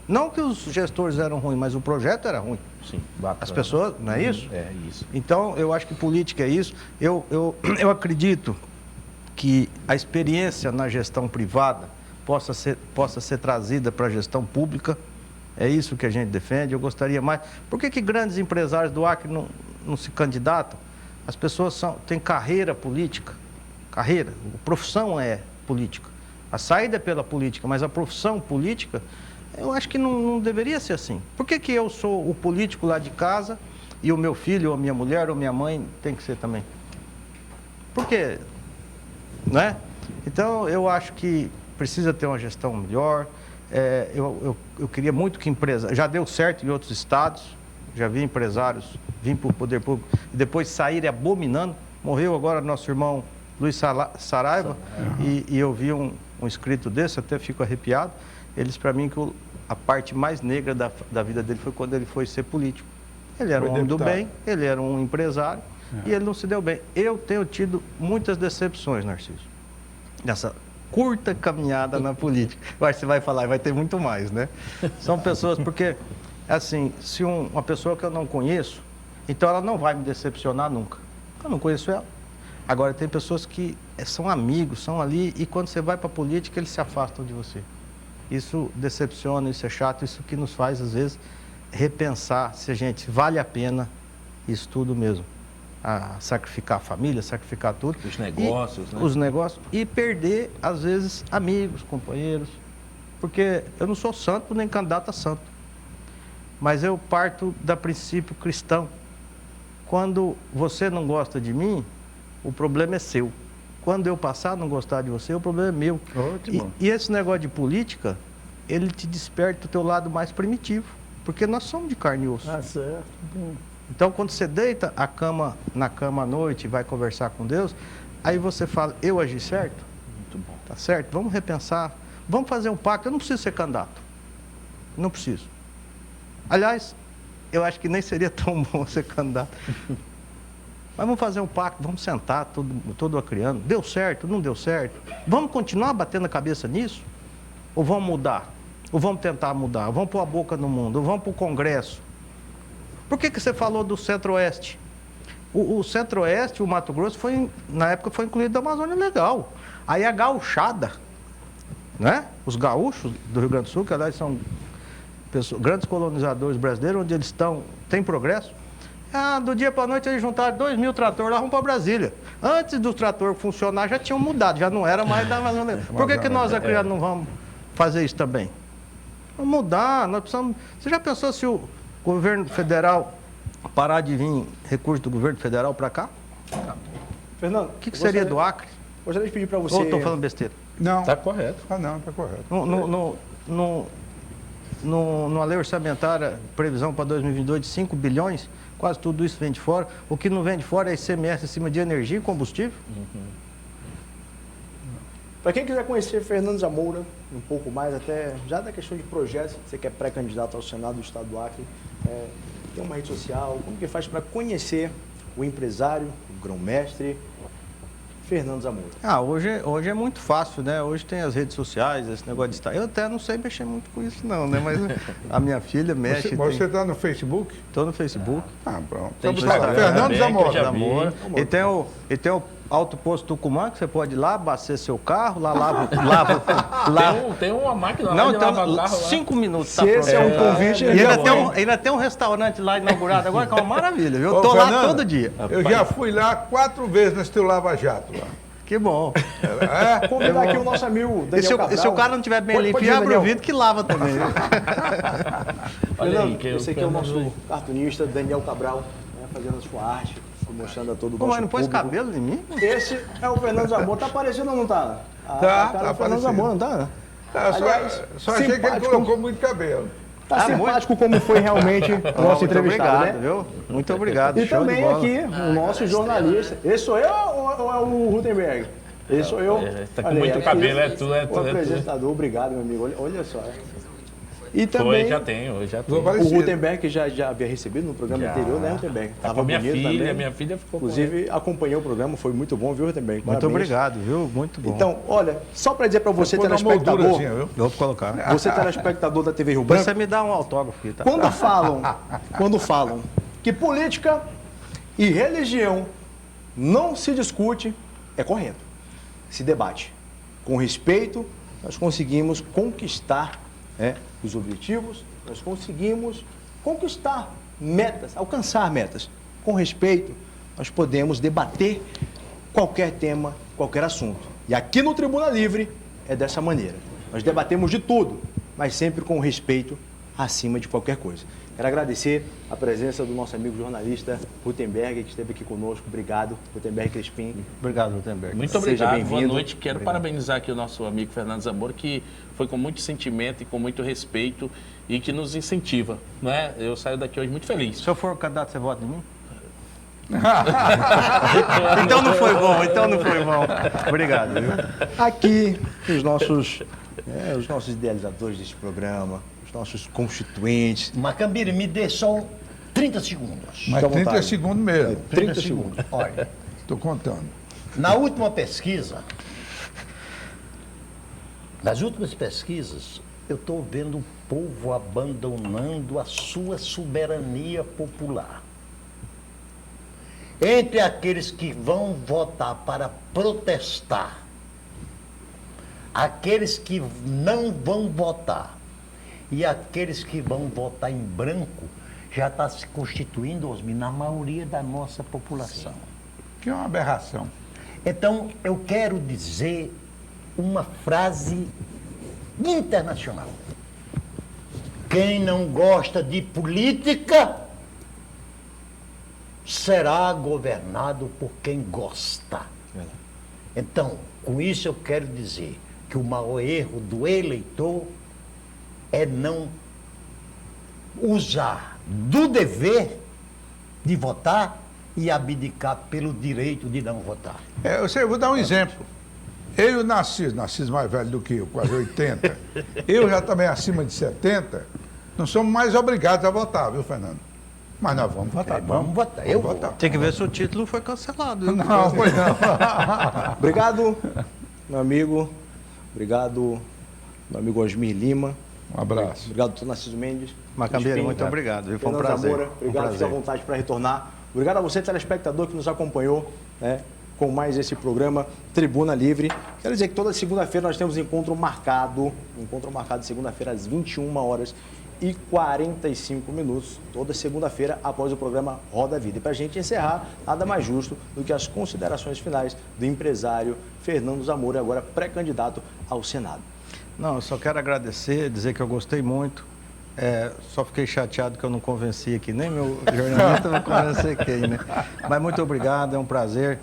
Não que os gestores eram ruins, mas o projeto era ruim. Sim, bacana. As pessoas, não é isso? É isso. Então, eu acho que política é isso. Eu acredito que a experiência na gestão privada possa ser trazida para a gestão pública, É isso que a gente defende. Eu gostaria mais. Por que grandes empresários do Acre não se candidatam? As pessoas têm carreira política. Carreira. A profissão é política. A saída é pela política, mas a profissão política, eu acho que não deveria ser assim. Por que eu sou o político lá de casa e o meu filho, ou a minha mulher, ou minha mãe tem que ser também? Por quê? Né? Então, eu acho que precisa ter uma gestão melhor. Eu queria muito que empresa... Já deu certo em outros estados, já vi empresários vir para o poder público e depois saírem abominando. Morreu agora nosso irmão Luiz Saraiva, e eu vi um escrito desse, até fico arrepiado. Eles, para mim, que a parte mais negra da vida dele foi quando ele foi ser político. Ele era um homem do bem, ele era um empresário, e ele não se deu bem. Eu tenho tido muitas decepções, Narciso, nessa curta caminhada na política. Eu acho que você vai falar, vai ter muito mais, né? São pessoas, porque, assim, se uma pessoa que eu não conheço, então ela não vai me decepcionar nunca. Eu não conheço ela. Agora, tem pessoas que são amigos, são ali, e quando você vai para a política, eles se afastam de você. Isso decepciona, isso é chato, isso que nos faz, às vezes, repensar se a gente vale a pena isso tudo mesmo. Sacrificar a família, sacrificar tudo. Os negócios, né? Os negócios. E perder, às vezes, amigos, companheiros. Porque eu não sou santo nem candidato a santo. Mas eu parto da princípio cristão. Quando você não gosta de mim, o problema é seu. Quando eu passar a não gostar de você, o problema é meu. Ótimo. E esse negócio de política, ele te desperta o teu lado mais primitivo. Porque nós somos de carne e osso. Ah, certo. Então, quando você deita na cama à noite e vai conversar com Deus, aí você fala, eu agi certo? Muito bom. Tá certo? Vamos repensar. Vamos fazer um pacto. Eu não preciso ser candidato. Não preciso. Aliás, eu acho que nem seria tão bom ser candidato. Mas vamos fazer um pacto, vamos sentar, todo acriano. Deu certo? Não deu certo? Vamos continuar batendo a cabeça nisso? Ou vamos mudar? Ou vamos tentar mudar? Ou vamos pôr a boca no mundo? Ou vamos para o Congresso? Por que você falou do Centro-Oeste? O Centro-Oeste, o Mato Grosso, na época foi incluído da Amazônia Legal. Aí a gauchada, né? Os gaúchos do Rio Grande do Sul, que aliás são grandes colonizadores brasileiros, onde eles têm progresso. Do dia para a noite eles juntaram 2.000 tratores lá, vão para Brasília. Antes dos tratores funcionar, já tinham mudado, já não era mais da Amazônia. Por que nós aqui não vamos fazer isso também? Vamos mudar, nós precisamos... Você já pensou se o governo federal parar de vir recurso do governo federal para cá? Fernando, O que seria do Acre? Gostaria de pedir para você... Ou estou falando besteira? Não. Está correto. Não, está correto. Na lei orçamentária, previsão para 2022 de 5 bilhões, quase tudo isso vem de fora. O que não vem de fora é ICMS em cima de energia e combustível. Para quem quiser conhecer Fernando Zamora um pouco mais, até já da questão de projetos, você que é pré-candidato ao Senado do Estado do Acre, tem uma rede social, como que faz para conhecer o empresário, o grão-mestre, Fernando Zamora? Hoje é muito fácil, né? Hoje tem as redes sociais, esse negócio de estar. Eu até não sei mexer muito com isso não, né? Mas a minha filha mexe. Você está no Facebook? Estou no Facebook. Pronto. Tem Então, Instagram Fernando também, que eu já Zamora. vi. E tem o Alto Posto Tucumã, que você pode ir lá, abastecer seu carro, lá lava. Tem uma máquina Não, lá de lavar então, carro lá. 5 minutos. Se esse é um convite, E já ainda tem um restaurante lá inaugurado agora, que é uma maravilha, viu? Eu Ô, tô lá Fernando, todo dia. Eu já fui lá 4 vezes nesse teu lava-jato lá. Que bom. convidar aqui o nosso amigo Daniel Cabral. E se o cara não estiver bem Pode limpo, ir, abre o Daniel. vidro que lava também. Olha aí, Fernando, esse aqui é o nosso cartunista, Daniel Cabral, né, fazendo a sua arte, mostrando a todo o Pô, nosso mas não pôs público. cabelo em mim? Esse é o Fernando Zamora. Tá aparecendo ou não tá? Tá o Fernando aparecendo. Zamora, não tá? Só achei que ele simpático. colocou muito cabelo. Tá simpático como foi realmente o nosso Muito entrevistado, obrigado, né? viu? Muito obrigado. E show de também bola. aqui, o nosso jornalista. Esse sou eu ou é o Rutenberg? Esse sou eu. Tá com Olha aí, muito aqui, cabelo, é tu. O apresentador, obrigado, meu amigo. Olha só. E Foi, também já tenho. Vou o parecido. Rutenberg, que já havia recebido no programa anterior, né, Rutenberg? Tá Tava com minha bonito filha, também. minha filha ficou com Inclusive, acompanhou o programa, foi muito bom, viu, Rutenberg? Muito Parabéns. obrigado, viu? Muito bom. Então, olha, só para dizer para você, Pôs uma telespectador, moldurazinha, viu? eu vou colocar. você telespectador da TV Rio Depois Branco, você me dá um autógrafo aqui, tá? quando falam que política e religião não se discute, é correto. Se debate. Com respeito, nós conseguimos conquistar os objetivos nós conseguimos conquistar metas, alcançar metas. Com respeito, nós podemos debater qualquer tema, qualquer assunto. E aqui no Tribuna Livre é dessa maneira. Nós debatemos de tudo, mas sempre com respeito acima de qualquer coisa. Quero agradecer a presença do nosso amigo jornalista Rutenberg, que esteve aqui conosco. Obrigado, Rutenberg Crispim. Obrigado, Rutenberg. Muito Seja obrigado, boa bem-vindo. noite. Quero parabenizar aqui o nosso amigo Fernando Zamora, que foi com muito sentimento e com muito respeito e que nos incentiva, não é? Eu saio daqui hoje muito feliz. Se eu for candidato, você vota em mim? Então não foi bom, Obrigado, viu? Aqui, os nossos idealizadores deste programa, os nossos constituintes. Macambira, me dê só 30 segundos. Mas Fica à 30 vontade. segundos mesmo. 30 segundos. Olha, Estou contando. nas últimas pesquisas, eu estou vendo o povo abandonando a sua soberania popular. Entre aqueles que vão votar para protestar, aqueles que não vão votar e aqueles que vão votar em branco, já está se constituindo, Osmi, na maioria da nossa população. Que é uma aberração. Então, eu quero dizer uma frase internacional. Quem não gosta de política será governado por quem gosta. Então, com isso eu quero dizer que o maior erro do eleitor é não usar do dever de votar e abdicar pelo direito de não votar. Eu vou dar um exemplo. Eu e o Narciso mais velho do que eu, quase 80, eu já também acima de 70, não somos mais obrigados a votar, viu, Fernando? Mas nós vamos votar. Vamos votar. Eu vou. votar. Tem que ver se o título foi cancelado. viu? Não, foi não. Obrigado, meu amigo. Obrigado, meu amigo Osmir Lima. Um abraço. Obrigado, doutor Narciso Mendes. Macambira, Crispim. muito obrigado. viu? Foi um Fernando prazer. Zamora, Um obrigado, fique à prazer. vontade para retornar. Obrigado a você, telespectador, que nos acompanhou, né, com mais esse programa Tribuna Livre. Quero dizer que toda segunda-feira nós temos encontro marcado segunda-feira às 21h45, toda segunda-feira após o programa Roda Vida. E para a gente encerrar, nada mais justo do que as considerações finais do empresário Fernando Zamora, agora pré-candidato ao Senado. Não, eu só quero agradecer, dizer que eu gostei muito. Só fiquei chateado que eu não convenci aqui, nem meu jornalista vai convencer quem, né? Mas muito obrigado, é um prazer.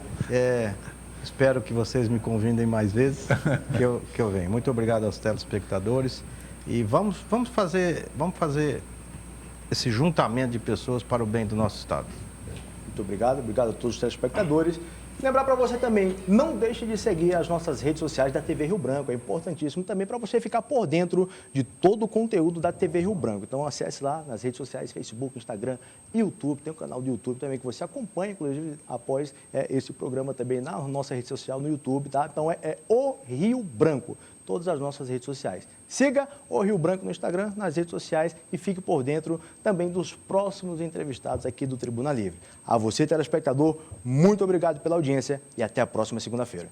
Espero que vocês me convidem mais vezes, que eu venho. Muito obrigado aos telespectadores. E vamos fazer esse juntamento de pessoas para o bem do nosso Estado. Muito obrigado a todos os telespectadores. Lembrar para você também, não deixe de seguir as nossas redes sociais da TV Rio Branco. É importantíssimo também para você ficar por dentro de todo o conteúdo da TV Rio Branco. Então acesse lá nas redes sociais, Facebook, Instagram, YouTube. Tem um canal do YouTube também que você acompanha, inclusive após esse programa também na nossa rede social no YouTube, tá? Então é o Rio Branco, todas as nossas redes sociais. Siga o Rio Branco no Instagram, nas redes sociais e fique por dentro também dos próximos entrevistados aqui do Tribuna Livre. A você, telespectador, muito obrigado pela audiência e até a próxima segunda-feira.